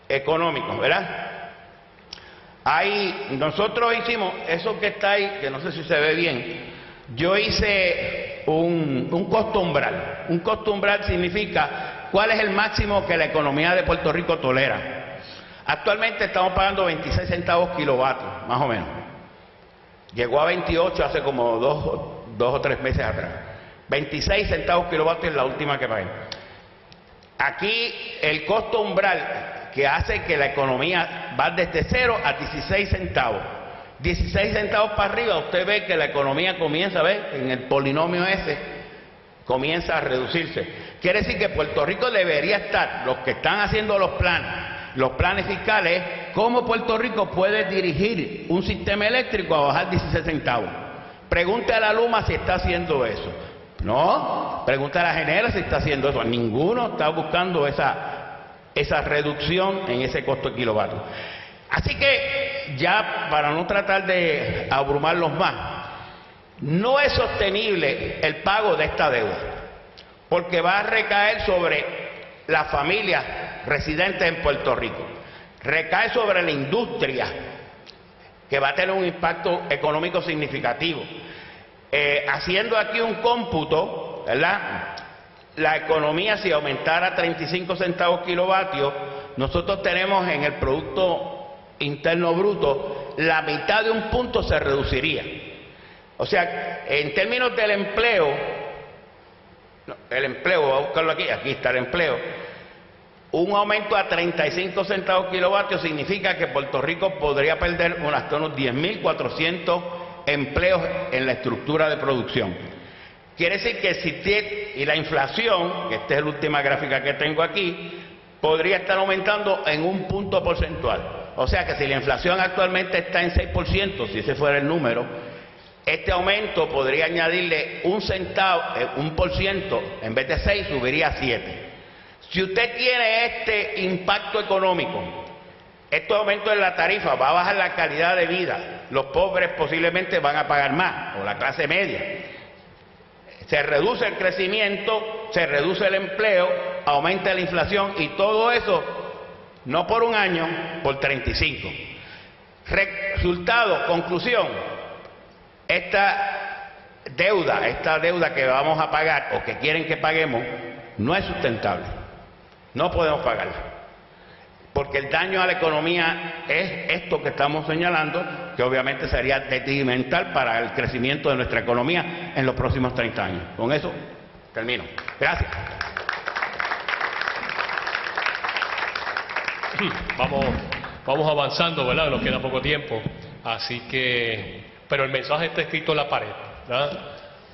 económico, ¿verdad? Ahí, nosotros hicimos, eso que está ahí, que no sé si se ve bien, yo hice un costo umbral. Un costo umbral significa cuál es el máximo que la economía de Puerto Rico tolera. Actualmente estamos pagando 26 centavos kilovatios, más o menos. Llegó a 28 hace como dos o tres meses atrás. 26 centavos kilovatios es la última que pagué. Aquí el costo umbral que hace que la economía va desde 0 a 16 centavos. 16 centavos para arriba, usted ve que la economía comienza, ¿ve? En el polinomio ese, comienza a reducirse. Quiere decir que Puerto Rico debería estar, los que están haciendo los planes fiscales, cómo Puerto Rico puede dirigir un sistema eléctrico a bajar 16 centavos. Pregunte a la Luma si está haciendo eso. No, pregunte a la Genera si está haciendo eso. Ninguno está buscando esa reducción en ese costo de kilovatio. Así que, ya para no tratar de abrumarlos más, no es sostenible el pago de esta deuda, porque va a recaer sobre las familias residentes en Puerto Rico, recae sobre la industria, que va a tener un impacto económico significativo. Haciendo aquí un cómputo, ¿verdad? La economía, si aumentara 35 centavos kilovatios, nosotros tenemos en el Producto Interno Bruto, la mitad de un punto se reduciría. O sea, en términos del empleo, voy a buscarlo aquí está el empleo, un aumento a 35 centavos kilovatios significa que Puerto Rico podría perder hasta unos 10.400 empleos en la estructura de producción. Quiere decir que y la inflación, que esta es la última gráfica que tengo aquí, podría estar aumentando en un punto porcentual. O sea que si la inflación actualmente está en 6%, si ese fuera el número, este aumento podría añadirle un centavo, 1%, en vez de 6 subiría a 7. Si usted tiene este impacto económico, estos aumentos en la tarifa, va a bajar la calidad de vida, los pobres posiblemente van a pagar más, o la clase media. Se reduce el crecimiento, se reduce el empleo, aumenta la inflación y todo eso, no por un año, por 35. Resultado, conclusión, esta deuda que vamos a pagar o que quieren que paguemos, no es sustentable. No podemos pagarla. Porque el daño a la economía es esto que estamos señalando, que obviamente sería detrimental para el crecimiento de nuestra economía en los próximos 30 años. Con eso termino. Gracias. Vamos avanzando, ¿verdad? Nos queda poco tiempo, así que, pero el mensaje está escrito en la pared, ¿verdad?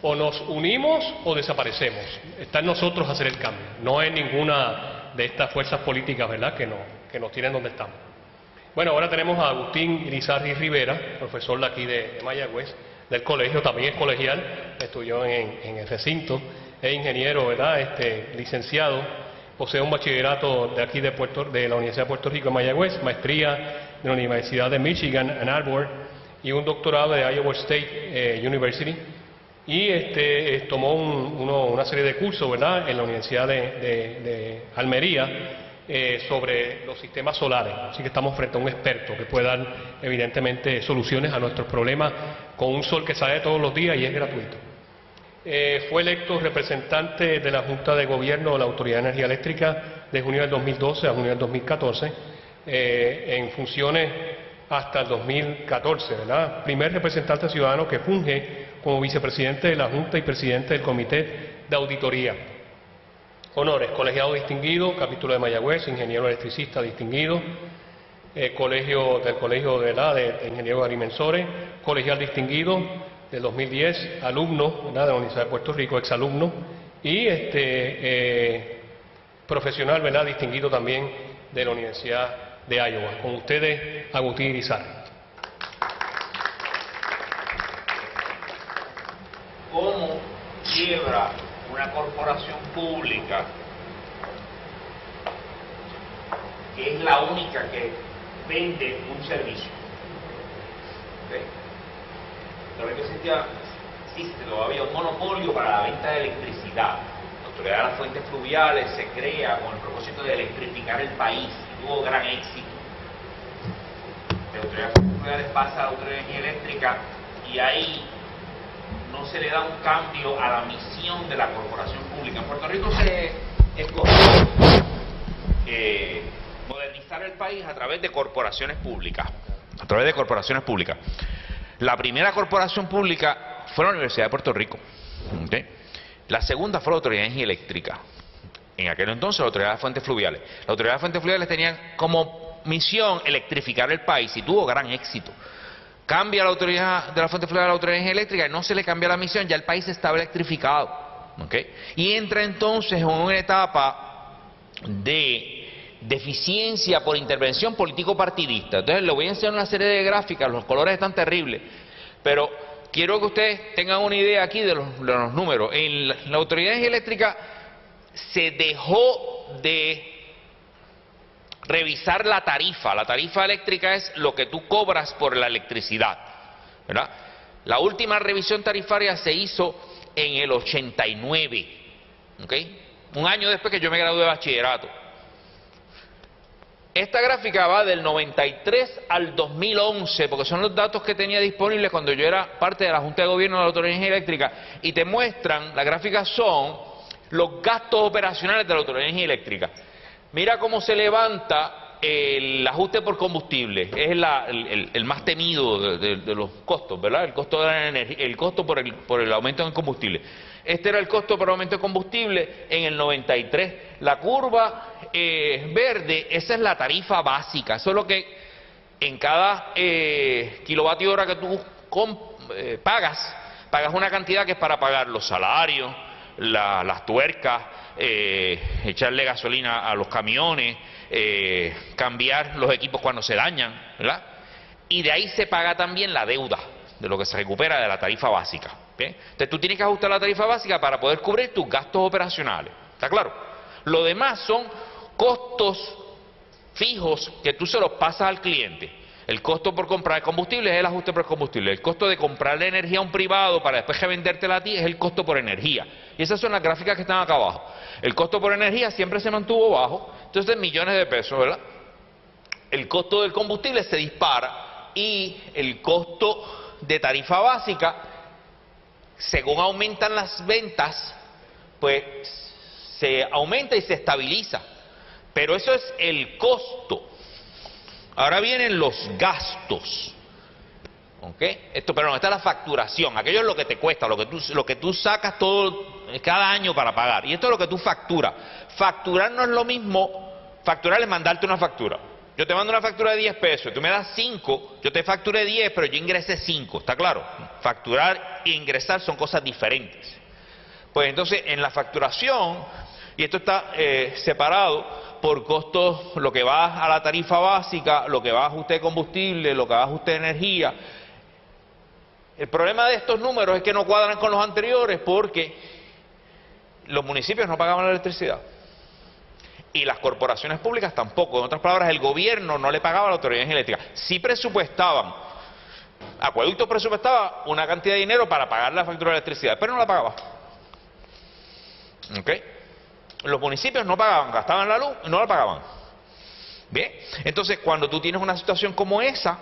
O nos unimos o desaparecemos. Está en nosotros hacer el cambio. No es ninguna de estas fuerzas políticas, ¿verdad?, que nos tienen donde estamos. Bueno, ahora tenemos a Agustín Irizarry Rivera, profesor de aquí de Mayagüez, del colegio, también es colegial, estudió en el recinto, es ingeniero, ¿verdad?, licenciado, posee un bachillerato de aquí de la Universidad de Puerto Rico en Mayagüez, maestría de la Universidad de Michigan, Ann Arbor, y un doctorado de Iowa State University, y tomó una serie de cursos, ¿verdad?, en la Universidad de Almería sobre los sistemas solares. Así que estamos frente a un experto que puede dar, evidentemente, soluciones a nuestros problemas con un sol que sale todos los días y es gratuito. Fue electo representante de la Junta de Gobierno de la Autoridad de Energía Eléctrica de junio del 2012 a junio del 2014, en funciones hasta el 2014, ¿verdad? Primer representante ciudadano que funge como vicepresidente de la Junta y presidente del Comité de Auditoría. Honores: colegiado distinguido, capítulo de Mayagüez, ingeniero electricista distinguido, colegio de ingenieros agrimensores, colegial distinguido del 2010, alumno, ¿verdad?, de la Universidad de Puerto Rico, exalumno, y profesional, ¿verdad?, distinguido también de la Universidad de Iowa. Con ustedes, Agustín Irizarry. ¿Cómo quiebra una corporación pública, que es la única que vende un servicio. ¿Okay? Entonces existe todavía un monopolio para la venta de electricidad. La Autoridad de las Fuentes Fluviales se crea con el propósito de electrificar el país y tuvo gran éxito. La Autoridad de Fuentes Fluviales pasa a la Autoridad de Energía Eléctrica y ahí no se le da un cambio a la misión de la corporación pública. En Puerto Rico se escogió modernizar el país a través de corporaciones públicas. A través de corporaciones públicas. La primera corporación pública fue la Universidad de Puerto Rico. ¿Okay? La segunda fue la Autoridad de Energía Eléctrica. En aquel entonces la Autoridad de Fuentes Fluviales. La Autoridad de Fuentes Fluviales tenía como misión electrificar el país y tuvo gran éxito. Cambia la Autoridad de la Fuentes Fluviales a la Autoridad de Energía Eléctrica y no se le cambia la misión, ya el país estaba electrificado. ¿Okay? Y entra entonces en una etapa de deficiencia por intervención político-partidista. Entonces le voy a enseñar una serie de gráficas, los colores están terribles, pero quiero que ustedes tengan una idea aquí de los números. En la Autoridad de Energía Eléctrica se dejó de revisar la tarifa. La tarifa eléctrica es lo que tú cobras por la electricidad, ¿verdad? La última revisión tarifaria se hizo en el 89, ¿okay? Un año después que yo me gradué de bachillerato. Esta gráfica va del 93 al 2011, porque son los datos que tenía disponibles cuando yo era parte de la Junta de Gobierno de la Autoridad de Energía Eléctrica, y te muestran, las gráficas son los gastos operacionales de la Autoridad de Energía Eléctrica. Mira cómo se levanta el ajuste por combustible, es el más temido de los costos, ¿verdad? El costo de la energía, el costo por el aumento en el combustible. Este era el costo por aumento de combustible en el 93. La curva verde, esa es la tarifa básica. Eso es lo que en cada kilovatio hora que tú pagas una cantidad que es para pagar los salarios, las tuercas, echarle gasolina a los camiones, cambiar los equipos cuando se dañan, ¿verdad? Y de ahí se paga también la deuda de lo que se recupera de la tarifa básica. ¿Bien? Entonces tú tienes que ajustar la tarifa básica para poder cubrir tus gastos operacionales. ¿Está claro? Lo demás son costos fijos que tú se los pasas al cliente. El costo por comprar el combustible es el ajuste por combustible. El costo de comprarle energía a un privado para después revendértela a ti es el costo por energía. Y esas son las gráficas que están acá abajo. El costo por energía siempre se mantuvo bajo, entonces millones de pesos, ¿verdad? El costo del combustible se dispara y el costo de tarifa básica, según aumentan las ventas, pues se aumenta y se estabiliza. Pero eso es el costo. Ahora vienen los gastos. ¿Ok? Perdón, esta es la facturación. Aquello es lo que te cuesta, lo que tú sacas cada año para pagar. Y esto es lo que tú facturas. Facturar no es lo mismo. Facturar es mandarte una factura. Yo te mando una factura de 10 pesos, tú me das 5, yo te facturé 10, pero yo ingresé 5, ¿está claro? Facturar e ingresar son cosas diferentes. Pues entonces, en la facturación, y esto está separado por costos, lo que va a la tarifa básica, lo que va a ajuste de combustible, lo que va a ajuste de energía. El problema de estos números es que no cuadran con los anteriores porque los municipios no pagaban la electricidad. Y las corporaciones públicas tampoco. En otras palabras, el gobierno no le pagaba a la Autoridad de Energía Eléctrica. Sí presupuestaban. Acueducto presupuestaba una cantidad de dinero para pagar la factura de electricidad, pero no la pagaba. ¿Ok? Los municipios no pagaban, gastaban la luz y no la pagaban. Bien, entonces cuando tú tienes una situación como esa,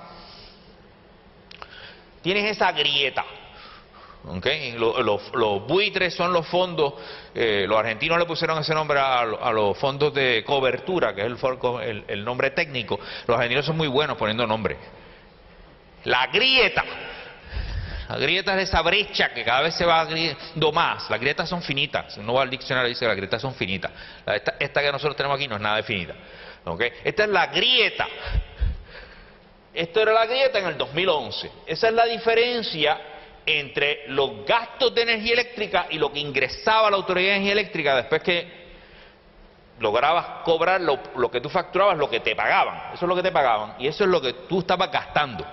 tienes esa grieta. ¿Okay? Los buitres son los fondos, los argentinos le pusieron ese nombre a los fondos de cobertura, que es el nombre técnico. Los argentinos son muy buenos poniendo nombres. La grieta es esa brecha que cada vez se va abriendo más. Las grietas son finitas. Si uno va al diccionario dice que las grietas son finitas. Esta que nosotros tenemos aquí no es nada de finita. ¿Okay? Esta es la grieta. Esto era la grieta en el 2011. Esa es la diferencia entre los gastos de energía eléctrica y lo que ingresaba la Autoridad de Energía Eléctrica después que lograbas cobrar lo que tú facturabas, lo que te pagaban. Eso es lo que te pagaban y eso es lo que tú estabas gastando.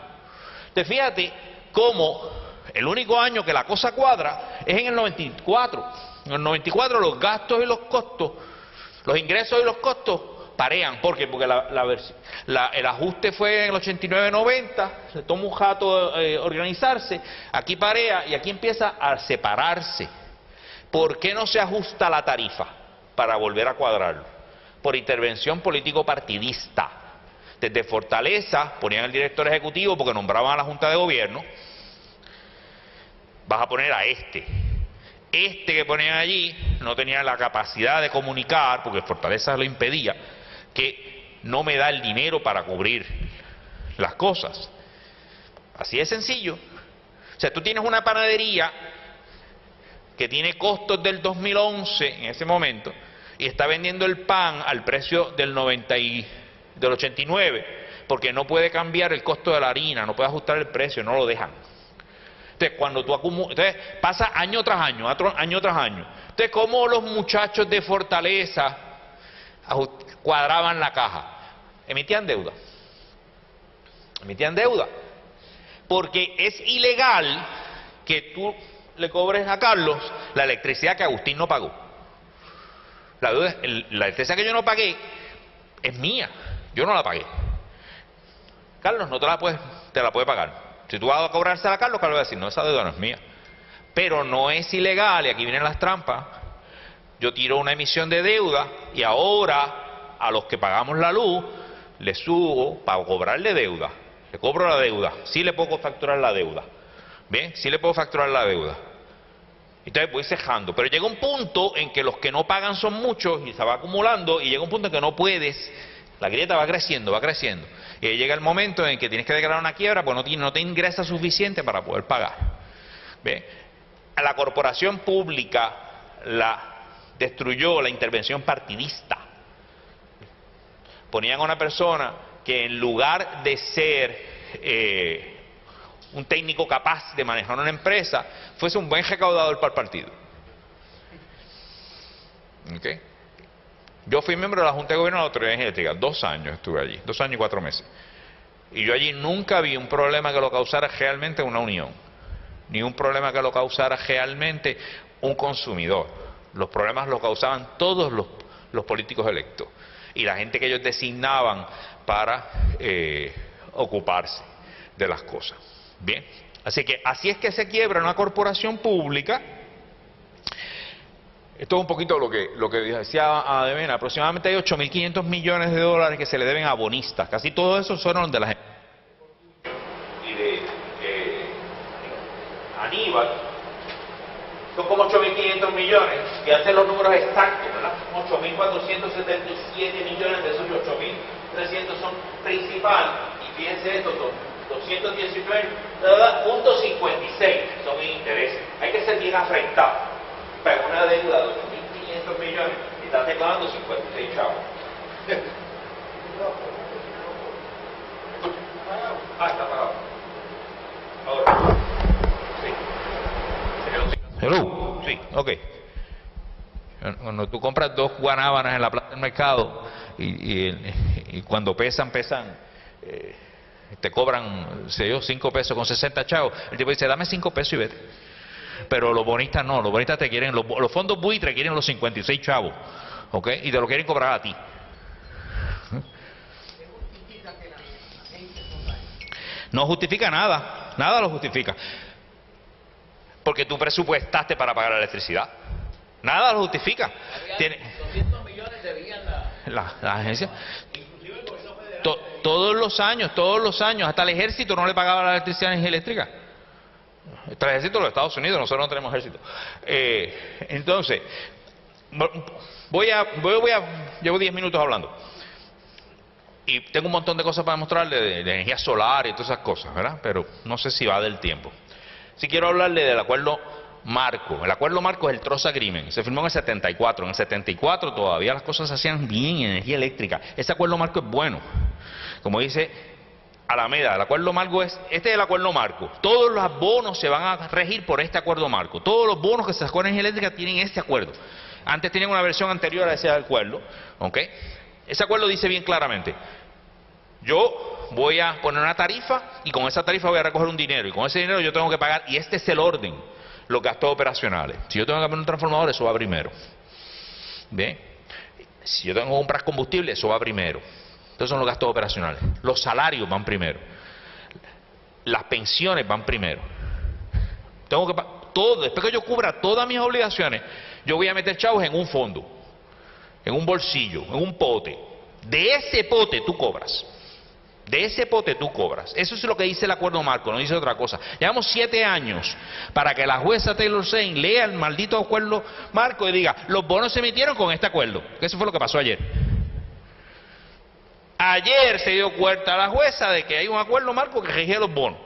Entonces fíjate cómo el único año que la cosa cuadra es en el 94. En el 94 los gastos y los costos, los ingresos y los costos parean. ¿Por qué? Porque el ajuste fue en el 89-90, se toma un jato organizarse, aquí parea y aquí empieza a separarse. ¿Por qué no se ajusta la tarifa para volver a cuadrarlo? Por intervención político-partidista. Desde Fortaleza ponían al director ejecutivo porque nombraban a la Junta de Gobierno. Vas a poner a este. Este que ponían allí no tenía la capacidad de comunicar, porque Fortaleza lo impedía, que no me da el dinero para cubrir las cosas. Así de sencillo. O sea, tú tienes una panadería que tiene costos del 2011 en ese momento y está vendiendo el pan al precio del 89, porque no puede cambiar el costo de la harina, no puede ajustar el precio, no lo dejan. Entonces, cuando tú acumulas, entonces pasa año tras año, año tras año. Entonces, ¿cómo los muchachos de Fortaleza cuadraban la caja? Emitían deuda. Emitían deuda. Porque es ilegal que tú le cobres a Carlos la electricidad que Agustín no pagó. La electricidad que yo no pagué es mía, yo no la pagué. Carlos no te la puede pagar. Si tú vas a cobrársela a Carlos, Carlos va a decir, no, esa deuda no es mía. Pero no es ilegal, y aquí vienen las trampas. Yo tiro una emisión de deuda y ahora a los que pagamos la luz le subo para cobrarle deuda. Le cobro la deuda, sí le puedo facturar la deuda. Bien, sí le puedo facturar la deuda. Entonces voy cejando, pero llega un punto en que los que no pagan son muchos y se va acumulando y llega un punto en que no puedes, la grieta va creciendo, y ahí llega el momento en que tienes que declarar una quiebra porque no te ingresa suficiente para poder pagar. ¿Ve? A la corporación pública la destruyó la intervención partidista. Ponían a una persona que en lugar de ser un técnico capaz de manejar una empresa, fuese un buen recaudador para el partido. ¿Okay? Yo fui miembro de la Junta de Gobierno de la Autoridad Eléctrica, 2 años estuve allí, 2 años y 4 meses. Y yo allí nunca vi un problema que lo causara realmente una unión, ni un problema que lo causara realmente un consumidor. Los problemas los causaban todos los políticos electos y la gente que ellos designaban para ocuparse de las cosas. Bien, así que así es que se quiebra una corporación pública. Esto es un poquito lo que decía Ademena. Aproximadamente hay 8.500 millones de dólares que se le deben a abonistas. Casi todo eso son de la gente. Y de Aníbal. Son como 8.500 millones, que hacen los números exactos, ¿verdad? 8.477 millones de esos 8.300 son principal. Y fíjense esto, son 219.56 son intereses. Hay que ser bien afectado. Para una deuda de 8.500 millones y estás declarando 56 chavos. Está pagado. Ahora. Sí. Hello. Sí, ok. Cuando tú compras 2 guanábanas en la plaza del mercado y cuando pesan, te cobran, 5 pesos con 60 chavos, el tipo dice, dame 5 pesos y vete. Pero los bonistas no, los bonistas te quieren, los fondos buitres quieren los 56 chavos, ¿ok? Y te lo quieren cobrar a ti. No justifica nada, nada lo justifica. Porque tú presupuestaste para pagar la electricidad. Nada lo justifica. Tiene 200 millones debían la agencia. Todos los años, hasta el ejército no le pagaba la electricidad eléctrica. El ejército de los Estados Unidos, nosotros no tenemos ejército. Entonces, llevo 10 minutos hablando. Y tengo un montón de cosas para mostrarle de energía solar y todas esas cosas, ¿verdad? Pero no sé si va del tiempo. Sí quiero hablarle del acuerdo marco. El acuerdo marco es el Trust Agreement. Se firmó en el 74. En el 74 todavía las cosas se hacían bien en energía eléctrica. Ese acuerdo marco es bueno. Como dice Alameda, el acuerdo marco este es el acuerdo marco. Todos los bonos se van a regir por este acuerdo marco. Todos los bonos que se sacó en energía eléctrica tienen este acuerdo. Antes tenían una versión anterior a ese acuerdo, ¿ok? Ese acuerdo dice bien claramente, yo voy a poner una tarifa y con esa tarifa voy a recoger un dinero y con ese dinero yo tengo que pagar, y este es el orden, los gastos operacionales. Si yo tengo que poner un transformador, eso va primero. ¿Bien? Si yo tengo que comprar combustible, eso va primero. Entonces son los gastos operacionales. Los salarios van primero. Las pensiones van primero. Tengo que todo, después que yo cubra todas mis obligaciones, yo voy a meter chavos en un fondo, en un bolsillo, en un pote. De ese pote tú cobras. De ese pote tú cobras. Eso es lo que dice el acuerdo marco, no dice otra cosa. Llevamos 7 años para que la jueza Taylor Swain lea el maldito acuerdo marco y diga, los bonos se emitieron con este acuerdo. Eso fue lo que pasó ayer. Ayer se dio cuenta la jueza de que hay un acuerdo marco que regía los bonos.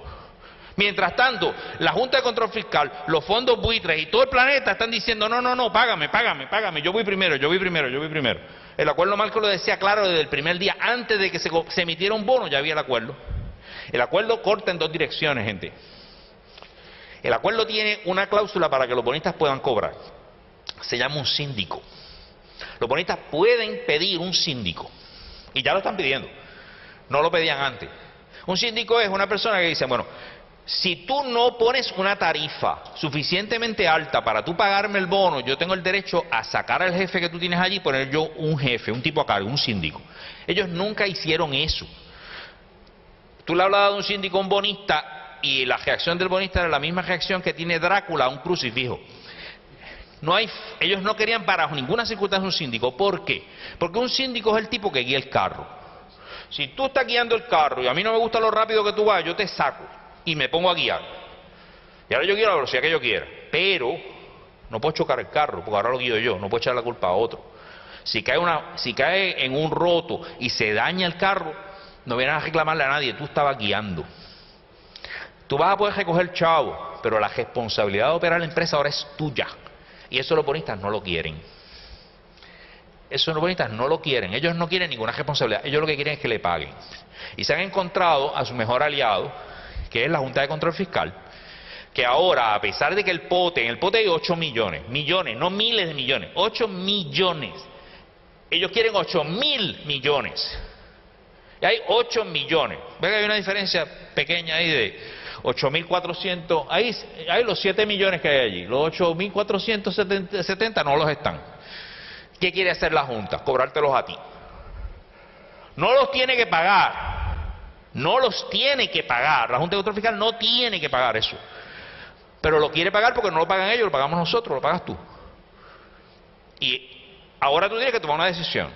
Mientras tanto, la Junta de Control Fiscal, los fondos buitres y todo el planeta están diciendo, no, págame, yo voy primero. El acuerdo marco lo decía claro desde el primer día, antes de que se emitiera un bono, ya había el acuerdo. El acuerdo corta en 2 direcciones, gente. El acuerdo tiene una cláusula para que los bonistas puedan cobrar. Se llama un síndico. Los bonistas pueden pedir un síndico. Y ya lo están pidiendo. No lo pedían antes. Un síndico es una persona que dice, bueno, si tú no pones una tarifa suficientemente alta para tú pagarme el bono, yo tengo el derecho a sacar al jefe que tú tienes allí y poner yo un jefe, un tipo a cargo, un síndico. Ellos nunca hicieron eso. Tú le hablabas de un síndico a un bonista y la reacción del bonista era la misma reacción que tiene Drácula a un crucifijo. Ellos no querían para ninguna circunstancia un síndico. ¿Por qué? Porque un síndico es el tipo que guía el carro. Si tú estás guiando el carro y a mí no me gusta lo rápido que tú vas, yo te saco y me pongo a guiar. Y ahora yo quiero la velocidad que yo quiera. Pero no puedo chocar el carro, porque ahora lo guío yo, no puedo echar la culpa a otro. Si cae en un roto y se daña el carro, no vienes a reclamarle a nadie, tú estabas guiando. Tú vas a poder recoger chavo, pero la responsabilidad de operar la empresa ahora es tuya. Y eso los bonistas no lo quieren. Eso los bonistas no lo quieren. Ellos no quieren ninguna responsabilidad. Ellos lo que quieren es que le paguen. Y se han encontrado a su mejor aliado, que es la Junta de Control Fiscal, que ahora, a pesar de que en el pote hay 8 millones, no miles de millones, 8 millones. Ellos quieren 8.000 millones. Y hay 8 millones. Ve que hay una diferencia pequeña ahí de 8.400. Ahí hay los 7 millones que hay allí. Los 8.470 no los están. ¿Qué quiere hacer la Junta? Cobrártelos a ti. No los tiene que pagar. No los tiene que pagar. La Junta de Control Fiscal no tiene que pagar eso. Pero lo quiere pagar porque no lo pagan ellos, lo pagamos nosotros, lo pagas tú. Y ahora tú tienes que tomar una decisión.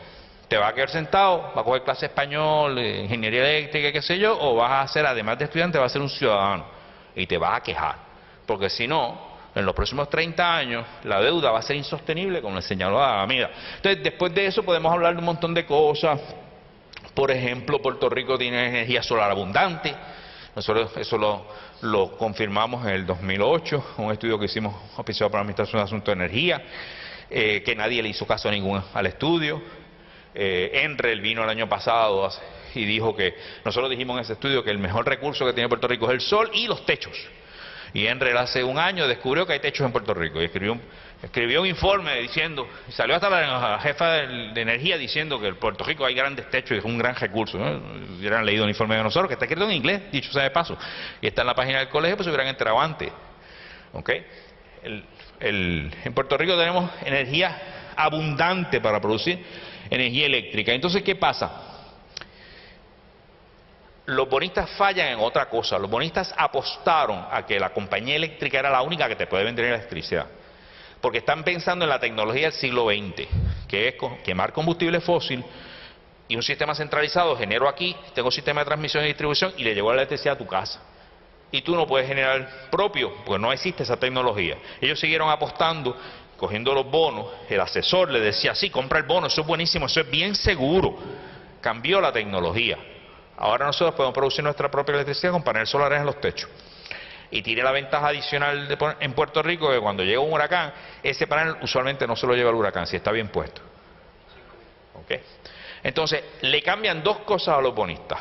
¿Te vas a quedar sentado, vas a coger clase de español, ingeniería eléctrica, qué sé yo, o vas a ser, además de estudiante, vas a ser un ciudadano? Y te vas a quejar. Porque si no, en los próximos 30 años, la deuda va a ser insostenible, como le señaló a Amida. Entonces, después de eso podemos hablar de un montón de cosas. Por ejemplo, Puerto Rico tiene energía solar abundante. Nosotros eso lo confirmamos en el 2008, un estudio que hicimos oficiado por la Administración de Asuntos de Energía, que nadie le hizo caso al estudio. Enrel vino el año pasado y dijo que, nosotros dijimos en ese estudio que el mejor recurso que tiene Puerto Rico es el sol y los techos. Y Enrel hace un año descubrió que hay techos en Puerto Rico y escribió un informe diciendo, y salió hasta la jefa de energía diciendo que en Puerto Rico hay grandes techos y es un gran recurso, ¿no? Hubieran leído el informe de nosotros, que está escrito en inglés, dicho sea de paso, y está en la página del colegio, pues se hubieran enterado antes. ¿Okay? En Puerto Rico tenemos energía abundante para producir energía eléctrica. Entonces, ¿qué pasa? Los bonistas fallan en otra cosa. Los bonistas apostaron a que la compañía eléctrica era la única que te puede vender electricidad. Porque están pensando en la tecnología del siglo XX, que es quemar combustible fósil y un sistema centralizado. Genero aquí, tengo sistema de transmisión y distribución y le llevo la electricidad a tu casa. Y tú no puedes generar propio, porque no existe esa tecnología. Ellos siguieron apostando, cogiendo los bonos. El asesor le decía, sí, compra el bono, eso es buenísimo, eso es bien seguro. Cambió la tecnología. Ahora nosotros podemos producir nuestra propia electricidad con paneles solares en los techos. Y tiene la ventaja adicional en Puerto Rico que cuando llega un huracán, ese panel usualmente no se lo lleva el huracán, si está bien puesto. ¿Okay? Entonces, le cambian 2 cosas a los bonistas,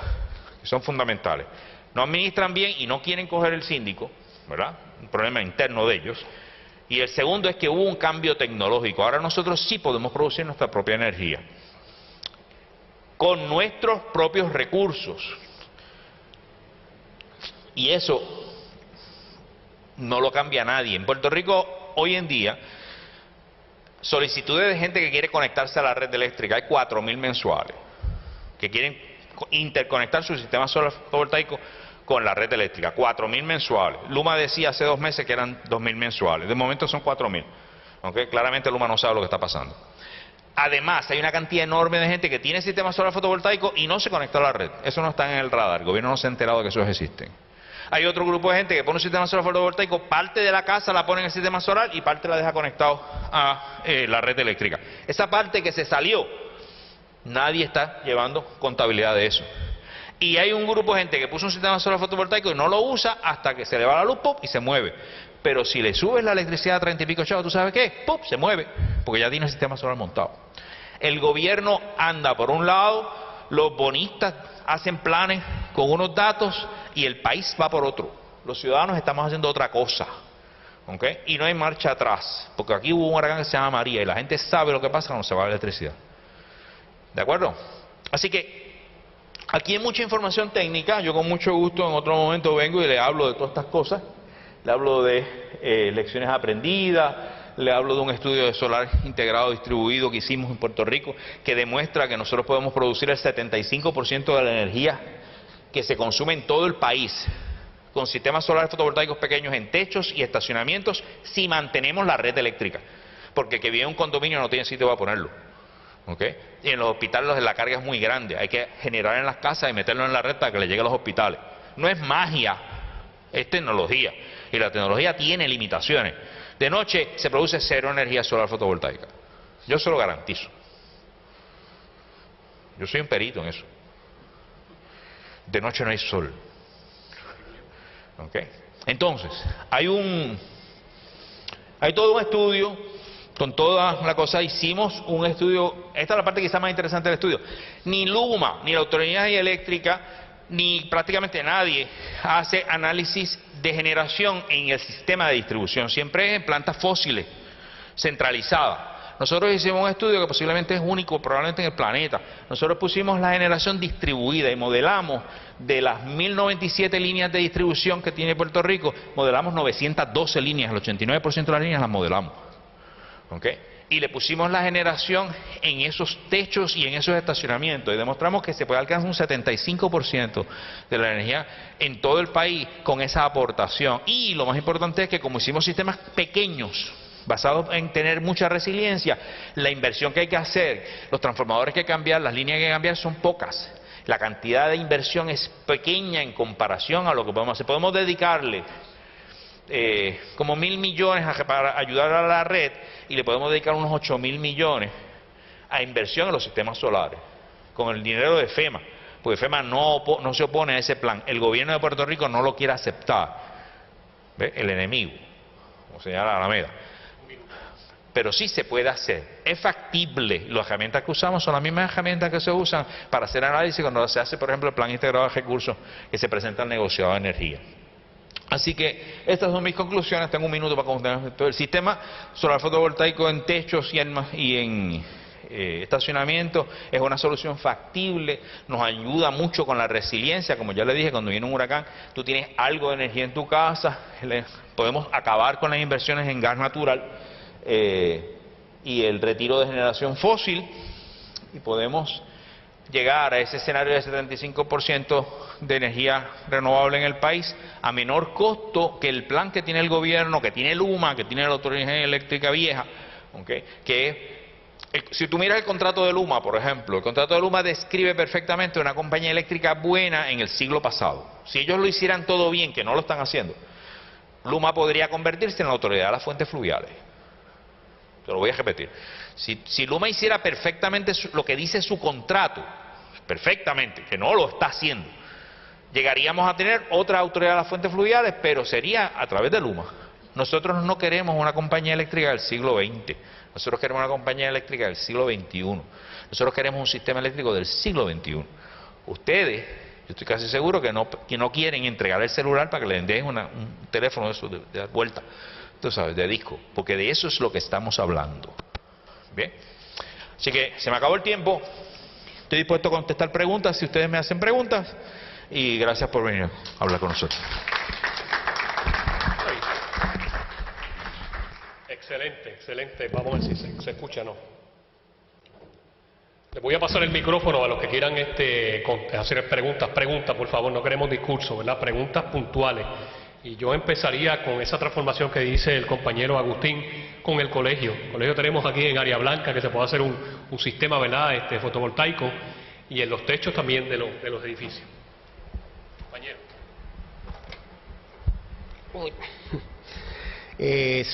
que son fundamentales. No administran bien y no quieren coger el síndico, ¿verdad? Un problema interno de ellos. Y el segundo es que hubo un cambio tecnológico. Ahora nosotros sí podemos producir nuestra propia energía con nuestros propios recursos. Y eso no lo cambia nadie. En Puerto Rico, hoy en día, solicitudes de gente que quiere conectarse a la red eléctrica. Hay 4.000 mensuales que quieren interconectar su sistema solar fotovoltaico con la red eléctrica. 4.000 mensuales. Luma decía hace 2 meses que eran 2.000 mensuales. De momento son 4.000. ¿Okay? Claramente Luma no sabe lo que está pasando. Además, hay una cantidad enorme de gente que tiene sistema solar fotovoltaico y no se conecta a la red. Eso no está en el radar. El gobierno no se ha enterado de que esos existen. Hay otro grupo de gente que pone un sistema solar fotovoltaico, parte de la casa la pone en el sistema solar y parte la deja conectado a la red eléctrica. Esa parte que se salió, nadie está llevando contabilidad de eso. Y hay un grupo de gente que puso un sistema solar fotovoltaico y no lo usa hasta que se le va la luz, ¡pop!, y se mueve. Pero si le subes la electricidad a 30 y pico chavos, ¿tú sabes qué? ¡Pop!, se mueve, porque ya tiene el sistema solar montado. El gobierno anda por un lado, los bonistas hacen planes con unos datos y el país va por otro. Los ciudadanos estamos haciendo otra cosa, ¿okay? Y no hay marcha atrás, porque aquí hubo un huracán que se llama María y la gente sabe lo que pasa cuando se va la electricidad. ¿De acuerdo? Así que aquí hay mucha información técnica. Yo con mucho gusto en otro momento vengo y le hablo de todas estas cosas. Le hablo de lecciones aprendidas, le hablo de un estudio de solar integrado distribuido que hicimos en Puerto Rico que demuestra que nosotros podemos producir el 75% de la energía que se consume en todo el país con sistemas solares fotovoltaicos pequeños en techos y estacionamientos si mantenemos la red eléctrica. Porque el que vive en un condominio no tiene sitio para ponerlo. ¿Okay? Y en los hospitales la carga es muy grande. Hay que generar en las casas y meterlo en la red para que le llegue a los hospitales. No es magia, es tecnología. Y la tecnología tiene limitaciones. De noche se produce 0 energía solar fotovoltaica. Yo se lo garantizo. Yo soy un perito en eso. De noche no hay sol. ¿Okay? Entonces, hay todo un estudio con toda la cosa. Hicimos un estudio. Esta es la parte quizá más interesante del estudio. Ni Luma, ni la Autoridad Eléctrica, ni prácticamente nadie hace análisis de generación en el sistema de distribución. Siempre es en plantas fósiles, centralizadas. Nosotros hicimos un estudio que posiblemente es único, probablemente en el planeta. Nosotros pusimos la generación distribuida y modelamos de las 1097 líneas de distribución que tiene Puerto Rico, modelamos 912 líneas, el 89% de las líneas las modelamos. ¿Okay? Y le pusimos la generación en esos techos y en esos estacionamientos y demostramos que se puede alcanzar un 75% de la energía en todo el país con esa aportación. Y lo más importante es que como hicimos sistemas pequeños, basados en tener mucha resiliencia, la inversión que hay que hacer, los transformadores que hay que cambiar, las líneas que hay que cambiar son pocas. La cantidad de inversión es pequeña en comparación a lo que podemos hacer. Podemos dedicarle como 1.000 millones para ayudar a la red y le podemos dedicar unos 8.000 millones a inversión en los sistemas solares con el dinero de FEMA, porque FEMA no se opone a ese plan. El gobierno de Puerto Rico no lo quiere aceptar. ¿Ve? El enemigo, como señala Alameda. Pero sí se puede hacer, es factible. Las herramientas que usamos son las mismas herramientas que se usan para hacer análisis cuando se hace, por ejemplo, el plan integrado de recursos que se presenta al negociado de energía. Así que estas son mis conclusiones. Tengo un minuto para contar todo el sistema solar fotovoltaico en techos y en estacionamiento. Es una solución factible, nos ayuda mucho con la resiliencia. Como ya le dije, cuando viene un huracán, tú tienes algo de energía en tu casa. Podemos acabar con las inversiones en gas natural y el retiro de generación fósil y podemos llegar a ese escenario de 75% de energía renovable en el país a menor costo que el plan que tiene el gobierno, que tiene Luma, que tiene la Autoridad Eléctrica Vieja, ¿okay? Si tú miras el contrato de Luma, por ejemplo, el contrato de Luma describe perfectamente una compañía eléctrica buena en el siglo pasado. Si ellos lo hicieran todo bien, que no lo están haciendo, Luma podría convertirse en la Autoridad de las Fuentes Fluviales. Te lo voy a repetir. Si Luma hiciera perfectamente lo que dice su contrato, perfectamente, que no lo está haciendo, llegaríamos a tener otra autoridad de las fuentes fluviales, pero sería a través de Luma. Nosotros no queremos una compañía eléctrica del siglo XX, nosotros queremos una compañía eléctrica del siglo XXI, nosotros queremos un sistema eléctrico del siglo XXI. Ustedes, yo estoy casi seguro que no quieren entregar el celular para que le den un teléfono de eso de vuelta, tú sabes, de disco, porque de eso es lo que estamos hablando. Bien, así que se me acabó el tiempo. Estoy dispuesto a contestar preguntas si ustedes me hacen preguntas y gracias por venir a hablar con nosotros. Excelente. Excelente, excelente. Vamos a ver si se escucha o no. Les voy a pasar el micrófono a los que quieran hacer preguntas, por favor, no queremos discursos, ¿verdad? Preguntas puntuales. Y yo empezaría con esa transformación que dice el compañero Agustín con el colegio. El colegio tenemos aquí en Área Blanca que se puede hacer un sistema, ¿verdad? Fotovoltaico, y en los techos también de los edificios. Compañero.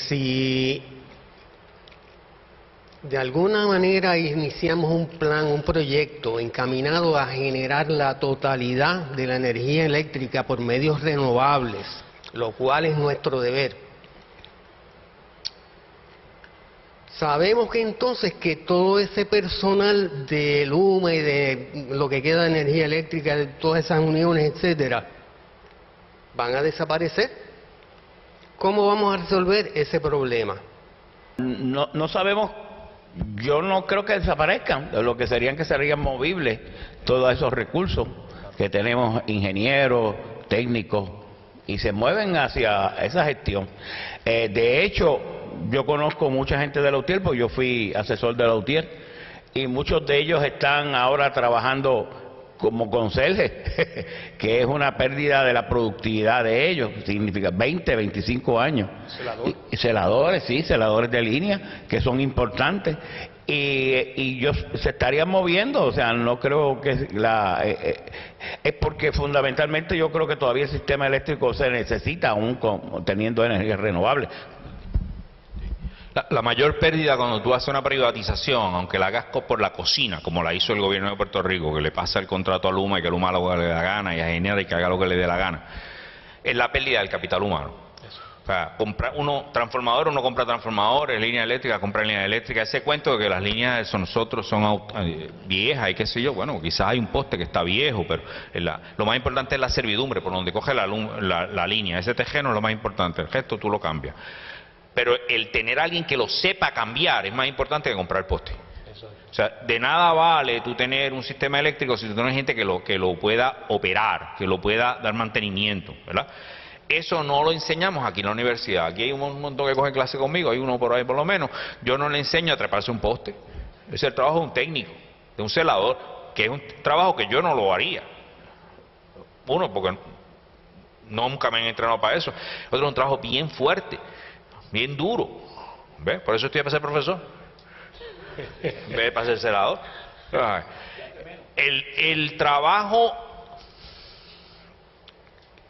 Si de alguna manera iniciamos un plan, un proyecto encaminado a generar la totalidad de la energía eléctrica por medios renovables, lo cual es nuestro deber, sabemos que entonces que todo ese personal de Luma y de lo que queda de energía eléctrica, de todas esas uniones, etcétera, van a desaparecer. ¿Cómo vamos a resolver ese problema? No sabemos. Yo no creo que desaparezcan, lo que serían movibles todos esos recursos que tenemos, ingenieros, técnicos, y se mueven hacia esa gestión. De hecho, yo conozco mucha gente de Lautier, porque yo fui asesor de Lautier, y muchos de ellos están ahora trabajando como conserjes, que es una pérdida de la productividad de ellos, significa 20, 25 años. Celadores, sí, celadores de línea, que son importantes, y ellos se estarían moviendo, o sea, no creo que es porque fundamentalmente yo creo que todavía el sistema eléctrico se necesita, aún teniendo energías renovables. La mayor pérdida cuando tú haces una privatización, aunque la hagas por la cocina, como la hizo el gobierno de Puerto Rico, que le pasa el contrato a Luma y que Luma haga lo que le dé la gana, y a Genera y que haga lo que le dé la gana, es la pérdida del capital humano. O sea, transformador, uno compra transformadores, línea eléctrica, compra línea eléctrica. Ese cuento de que las líneas de nosotros son viejas y qué sé yo, bueno, quizás hay un poste que está viejo, pero lo más importante es la servidumbre, por donde coge la línea. Ese tejeno es lo más importante, el resto tú lo cambias. Pero el tener a alguien que lo sepa cambiar es más importante que comprar el poste. O sea, de nada vale tú tener un sistema eléctrico si tú tienes gente que lo pueda operar, que lo pueda dar mantenimiento, ¿verdad? Eso no lo enseñamos aquí en la universidad. Aquí hay un montón que cogen clase conmigo, hay uno por ahí por lo menos. Yo no le enseño a treparse un poste. Ese es el trabajo de un técnico, de un celador, que es un trabajo que yo no lo haría. Uno, porque nunca me han entrenado para eso. Otro, es un trabajo bien fuerte, bien duro. ¿Ves? Por eso estoy para ser profesor. ¿Ves? Para ser celador. El trabajo,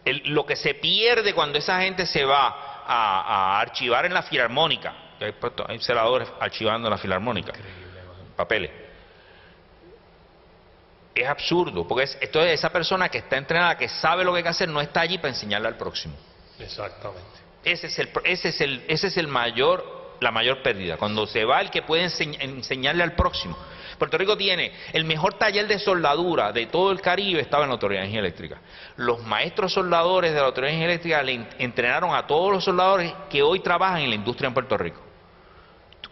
lo que se pierde cuando esa gente se va a archivar en la filarmónica, hay celadores archivando en la filarmónica papeles, es absurdo, porque esto es esa persona que está entrenada, que sabe lo que hay que hacer, no está allí para enseñarle al próximo. Exactamente. Ese es la mayor pérdida, cuando se va el que puede enseñarle al próximo. Puerto Rico tiene el mejor taller de soldadura de todo el Caribe, estaba en la Autoridad de Energía Eléctrica. Los maestros soldadores de la Autoridad de Energía Eléctrica le entrenaron a todos los soldadores que hoy trabajan en la industria en Puerto Rico.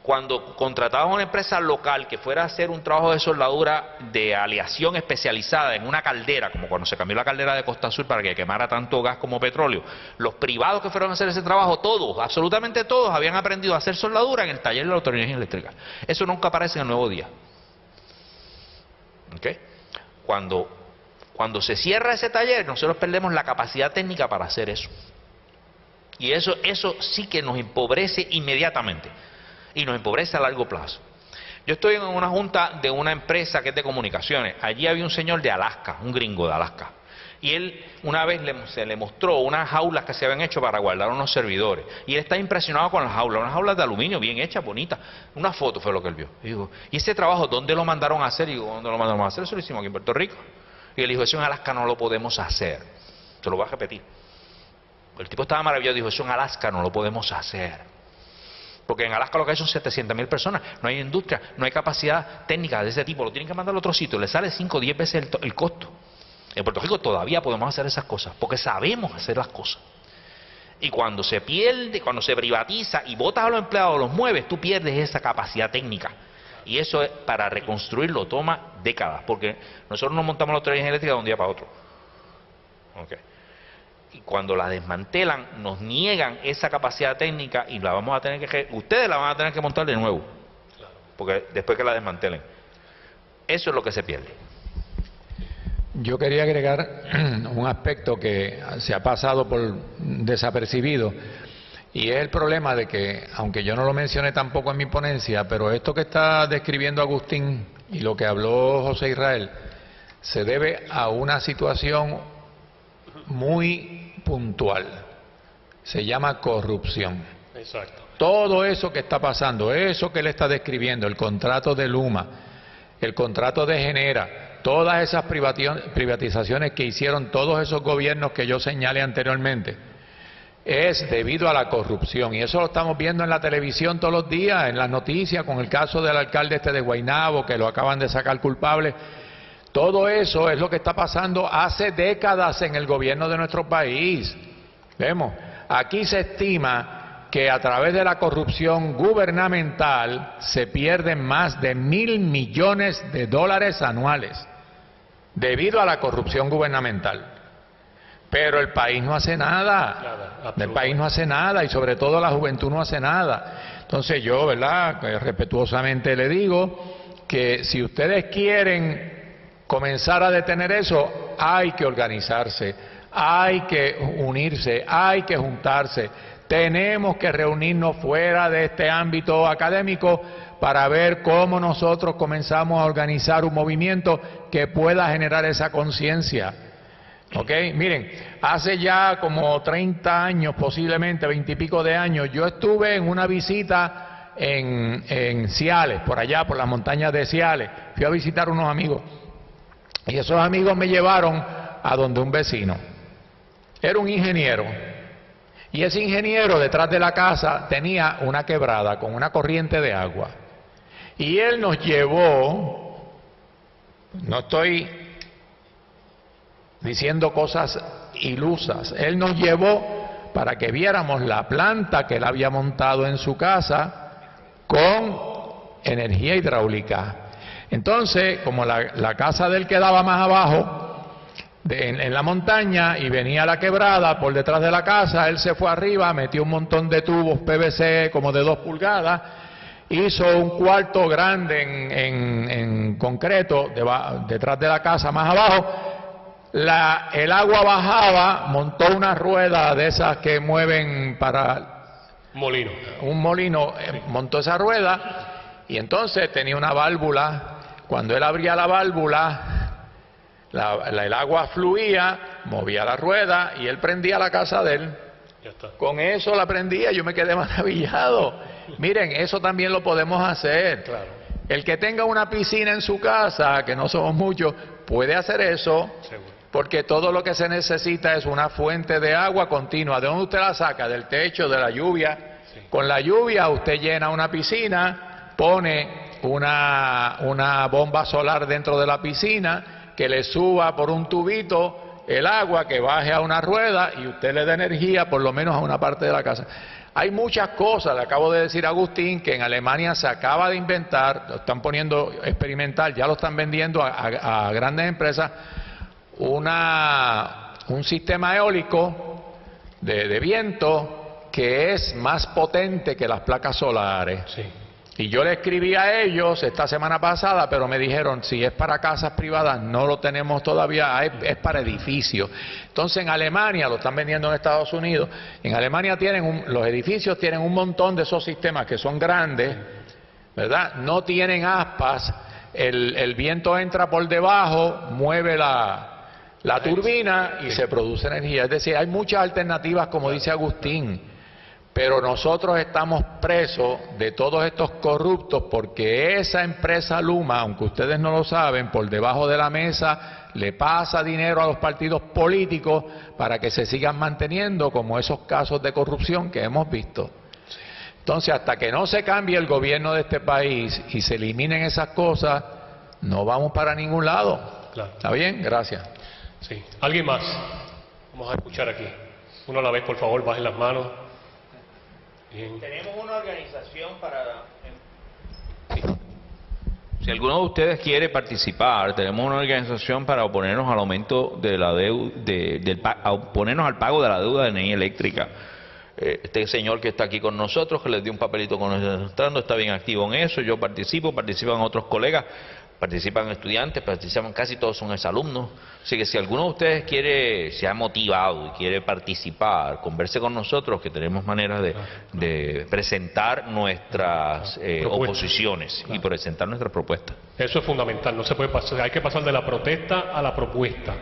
Cuando contratabas a una empresa local que fuera a hacer un trabajo de soldadura de aleación especializada en una caldera, como cuando se cambió la caldera de Costa Azul para que quemara tanto gas como petróleo, los privados que fueron a hacer ese trabajo, todos, absolutamente todos, habían aprendido a hacer soldadura en el taller de la Autoridad de Energía Eléctrica. Eso nunca aparece en el Nuevo Día. ¿Okay? Cuando se cierra ese taller, nosotros perdemos la capacidad técnica para hacer eso. Y eso sí que nos empobrece inmediatamente. Y nos empobrece a largo plazo. Yo estoy en una junta de una empresa que es de comunicaciones. Allí había un señor de Alaska, un gringo de Alaska. Y él una vez se le mostró unas jaulas que se habían hecho para guardar unos servidores. Y él está impresionado con las jaulas, unas jaulas de aluminio bien hechas, bonitas. Una foto fue lo que él vio. Y digo, ¿y ese trabajo dónde lo mandaron a hacer? Y digo, ¿dónde lo mandaron a hacer? Eso lo hicimos aquí en Puerto Rico. Y él dijo, eso en Alaska no lo podemos hacer. Se lo voy a repetir. El tipo estaba maravilloso, dijo, eso en Alaska no lo podemos hacer. Porque en Alaska lo que hay son 700.000 personas, no hay industria, no hay capacidad técnica de ese tipo, lo tienen que mandar a otro sitio, le sale 5 o 10 veces el costo. En Puerto Rico todavía podemos hacer esas cosas, porque sabemos hacer las cosas. Y cuando se pierde, cuando se privatiza y botas a los empleados, los mueves, tú pierdes esa capacidad técnica. Y eso es, para reconstruirlo toma décadas, porque nosotros no montamos la autoridad eléctrica de un día para otro. Okay. y cuando la desmantelan nos niegan esa capacidad técnica y la vamos a tener que, ustedes la van a tener que montar de nuevo, porque después que la desmantelen. Eso es lo que se pierde. Yo quería agregar un aspecto que se ha pasado por desapercibido, y es el problema de que, aunque yo no lo mencioné tampoco en mi ponencia, pero esto que está describiendo Agustín y lo que habló José Israel, se debe a una situación muy puntual. Se llama corrupción. Exacto. Todo eso que está pasando, eso que él está describiendo, el contrato de Luma, el contrato de Genera, todas esas privatizaciones que hicieron todos esos gobiernos que yo señalé anteriormente, es debido a la corrupción. Y eso lo estamos viendo en la televisión todos los días, en las noticias, con el caso del alcalde de Guaynabo, que lo acaban de sacar culpable. Todo eso es lo que está pasando hace décadas en el gobierno de nuestro país. Vemos, aquí se estima que a través de la corrupción gubernamental se pierden más de $1.000 millones anuales debido a la corrupción gubernamental. Pero el país no hace nada, el país no hace nada, y sobre todo la juventud no hace nada. Entonces yo, ¿verdad?, respetuosamente le digo que si ustedes quieren comenzar a detener eso, hay que organizarse, hay que unirse, hay que juntarse. Tenemos que reunirnos fuera de este ámbito académico para ver cómo nosotros comenzamos a organizar un movimiento que pueda generar esa conciencia. ¿Ok? Miren, hace ya como 30 años, posiblemente 20 y pico de años, yo estuve en una visita en Ciales, por allá, por las montañas de Ciales. Fui a visitar unos amigos. Y esos amigos me llevaron a donde un vecino. Era un ingeniero. Y ese ingeniero detrás de la casa tenía una quebrada con una corriente de agua. Y él nos llevó, no estoy diciendo cosas ilusas, él nos llevó para que viéramos la planta que él había montado en su casa con energía hidráulica. Entonces, como la casa de él quedaba más abajo, en la montaña, y venía la quebrada por detrás de la casa, él se fue arriba, metió un montón de tubos PVC como de 2 pulgadas, hizo un cuarto grande en concreto detrás de la casa más abajo. El agua bajaba, montó una rueda de esas que mueven para molino. Un molino, montó esa rueda, y entonces tenía una válvula. Cuando él abría la válvula, el agua fluía, movía la rueda y él prendía la casa de él. Ya está. Con eso la prendía, yo me quedé maravillado. Miren, eso también lo podemos hacer. Claro. El que tenga una piscina en su casa, que no somos muchos, puede hacer eso. Seguro. Porque todo lo que se necesita es una fuente de agua continua. ¿De dónde usted la saca? Del techo, de la lluvia. Sí. Con la lluvia usted llena una piscina, pone una bomba solar dentro de la piscina, que le suba por un tubito el agua, que baje a una rueda y usted le da energía por lo menos a una parte de la casa. Hay muchas cosas, le acabo de decir a Agustín, que en Alemania se acaba de inventar, lo están poniendo experimental, ya lo están vendiendo a grandes empresas, un sistema eólico de viento que es más potente que las placas solares. Sí. Y yo le escribí a ellos esta semana pasada, pero me dijeron, si es para casas privadas, no lo tenemos todavía, es para edificios. Entonces en Alemania, lo están vendiendo en Estados Unidos, en Alemania los edificios tienen un montón de esos sistemas que son grandes, ¿verdad? No tienen aspas, el viento entra por debajo, mueve la turbina y se produce energía. Es decir, hay muchas alternativas, como dice Agustín. Pero nosotros estamos presos de todos estos corruptos porque esa empresa Luma, aunque ustedes no lo saben, por debajo de la mesa le pasa dinero a los partidos políticos para que se sigan manteniendo, como esos casos de corrupción que hemos visto. Entonces, hasta que no se cambie el gobierno de este país y se eliminen esas cosas, no vamos para ningún lado. Claro. ¿Está bien? Gracias. Sí. ¿Alguien más? Vamos a escuchar aquí. Uno a la vez, por favor, bajen las manos. Bien. Tenemos una organización para... Sí. Si alguno de ustedes quiere participar, tenemos una organización para oponernos al aumento de la oponernos al pago de la deuda de energía eléctrica. Este señor que está aquí con nosotros, que les dio un papelito con nosotros, está bien activo en eso. Yo participan otros colegas, participan estudiantes, participan, casi todos son exalumnos. Así que si alguno de ustedes se ha motivado y quiere participar, converse con nosotros, que tenemos maneras de presentar nuestras oposiciones y presentar nuestras propuestas. Eso es fundamental, no se puede pasar, hay que pasar de la protesta a la propuesta.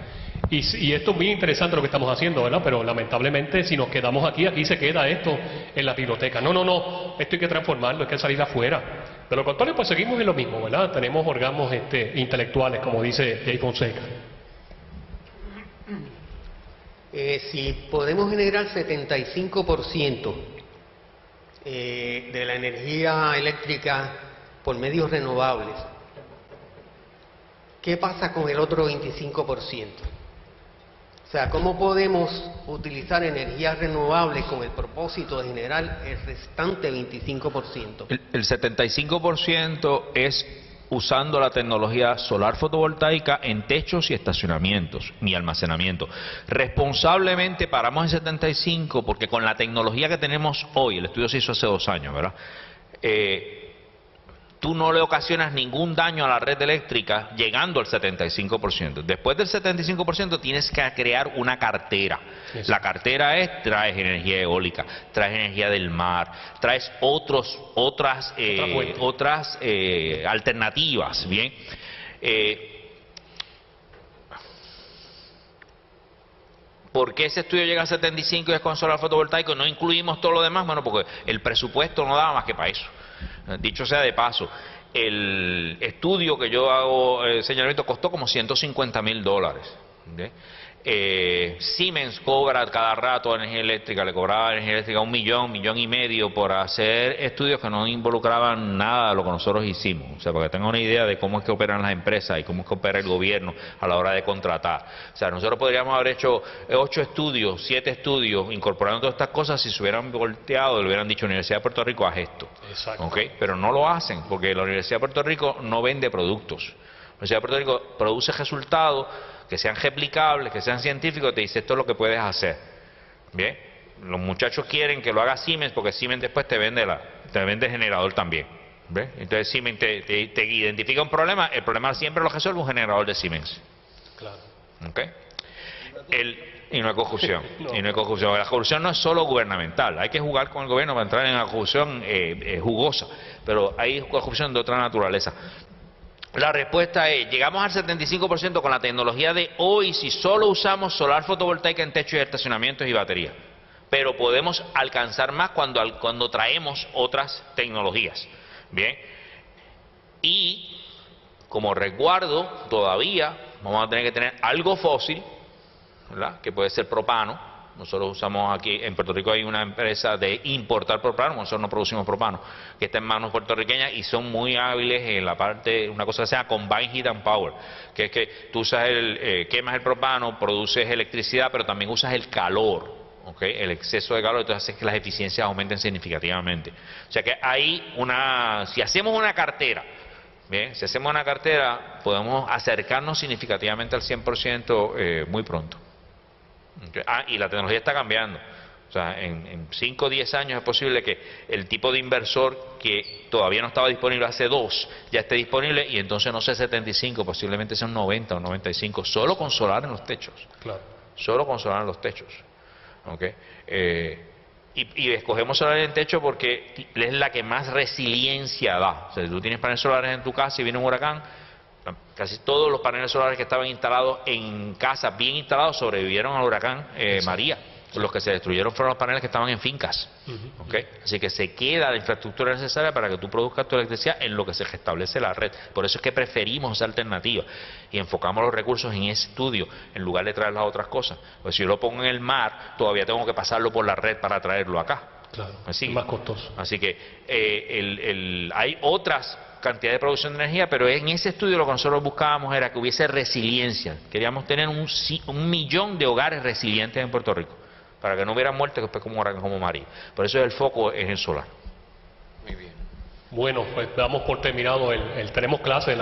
Y esto es muy interesante lo que estamos haciendo, ¿verdad? Pero lamentablemente si nos quedamos aquí se queda esto en la biblioteca. No, esto hay que transformarlo, hay que salir afuera. De lo contrario, pues seguimos en lo mismo, ¿verdad? Tenemos órganos intelectuales, como dice Jay Fonseca. Si podemos generar 75% de la energía eléctrica por medios renovables, ¿qué pasa con el otro 25%? O sea, ¿cómo podemos utilizar energías renovables con el propósito de generar el restante 25%? El 75% es usando la tecnología solar fotovoltaica en techos y estacionamientos y almacenamiento. Responsablemente paramos en 75 porque con la tecnología que tenemos hoy, el estudio se hizo hace 2 años, ¿verdad? Tú no le ocasionas ningún daño a la red eléctrica llegando al 75%. Después del 75% tienes que crear una cartera. Sí. La cartera traes energía eólica, traes energía del mar, traes otras alternativas, ¿bien? ¿Por qué ese estudio llega a 75 y es con solar fotovoltaico? No incluimos todo lo demás, bueno, porque el presupuesto no daba más que para eso. Dicho sea de paso, el estudio que yo hago señalamiento costó como $150,000. Siemens cobra cada rato energía eléctrica, le cobraba energía eléctrica $1 millón, $1,5 millones por hacer estudios que no involucraban nada de lo que nosotros hicimos. O sea, para que tengan una idea de cómo es que operan las empresas y cómo es que opera el gobierno a la hora de contratar. O sea, nosotros podríamos haber hecho 8 estudios, 7 estudios, incorporando todas estas cosas si se hubieran volteado y le hubieran dicho Universidad de Puerto Rico, haz esto. Exacto. ¿Okay? Pero no lo hacen, porque la Universidad de Puerto Rico no vende productos. La Universidad de Puerto Rico produce resultados que sean replicables, que sean científicos, te dice esto es lo que puedes hacer. Bien, los muchachos quieren que lo haga Siemens porque Siemens después te vende el generador también. ¿Ves? Entonces Siemens te identifica un problema, el problema siempre lo resuelve un generador de Siemens. Claro. ¿Okay? Y no hay corrupción. Y no hay corrupción. La corrupción no es solo gubernamental, hay que jugar con el gobierno para entrar en la corrupción jugosa, pero hay corrupción de otra naturaleza. La respuesta es, llegamos al 75% con la tecnología de hoy si solo usamos solar fotovoltaica en techos y estacionamientos y baterías. Pero podemos alcanzar más cuando traemos otras tecnologías. Bien. Y como resguardo, todavía vamos a tener que tener algo fósil, ¿verdad? Que puede ser propano. Nosotros usamos aquí, en Puerto Rico hay una empresa de importar propano, nosotros no producimos propano, que está en manos puertorriqueñas y son muy hábiles en la parte, una cosa que se llama Combined Heat and Power, que es que tú usas quemas el propano, produces electricidad, pero también usas el calor, ¿okay? El exceso de calor, entonces hace que las eficiencias aumenten significativamente. O sea que hay si hacemos una cartera, bien, si hacemos una cartera, podemos acercarnos significativamente al 100% muy pronto. Okay. Y la tecnología está cambiando. O sea, en 5 o 10 años es posible que el tipo de inversor que todavía no estaba disponible hace 2 ya esté disponible y entonces no sea 75, posiblemente sea un 90 o 95, solo con solar en los techos. Claro. Solo con solar en los techos. ¿Okay? Y escogemos solar en techo porque es la que más resiliencia da. O sea, si tú tienes paneles solares en tu casa y viene un huracán, casi todos los paneles solares que estaban instalados en casas bien instalados sobrevivieron al huracán María. Los que se destruyeron fueron los paneles que estaban en fincas. ¿Okay? Así que se queda la infraestructura necesaria para que tú produzcas tu electricidad en lo que se restablece la red. Por eso es que preferimos esa alternativa y enfocamos los recursos en ese estudio en lugar de traer las otras cosas. Pues si yo lo pongo en el mar, todavía tengo que pasarlo por la red para traerlo acá. Claro, así, es más costoso. Así que hay otras cantidad de producción de energía, pero en ese estudio lo que nosotros buscábamos era que hubiese resiliencia. Queríamos tener un millón de hogares resilientes en Puerto Rico, para que no hubiera muertes después como un huracán como María. Por eso el foco es el solar. Muy bien. Bueno, pues damos por terminado tenemos clase,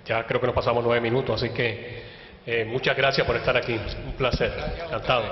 ya creo que nos pasamos 9 minutos, así que muchas gracias por estar aquí, un placer, encantado.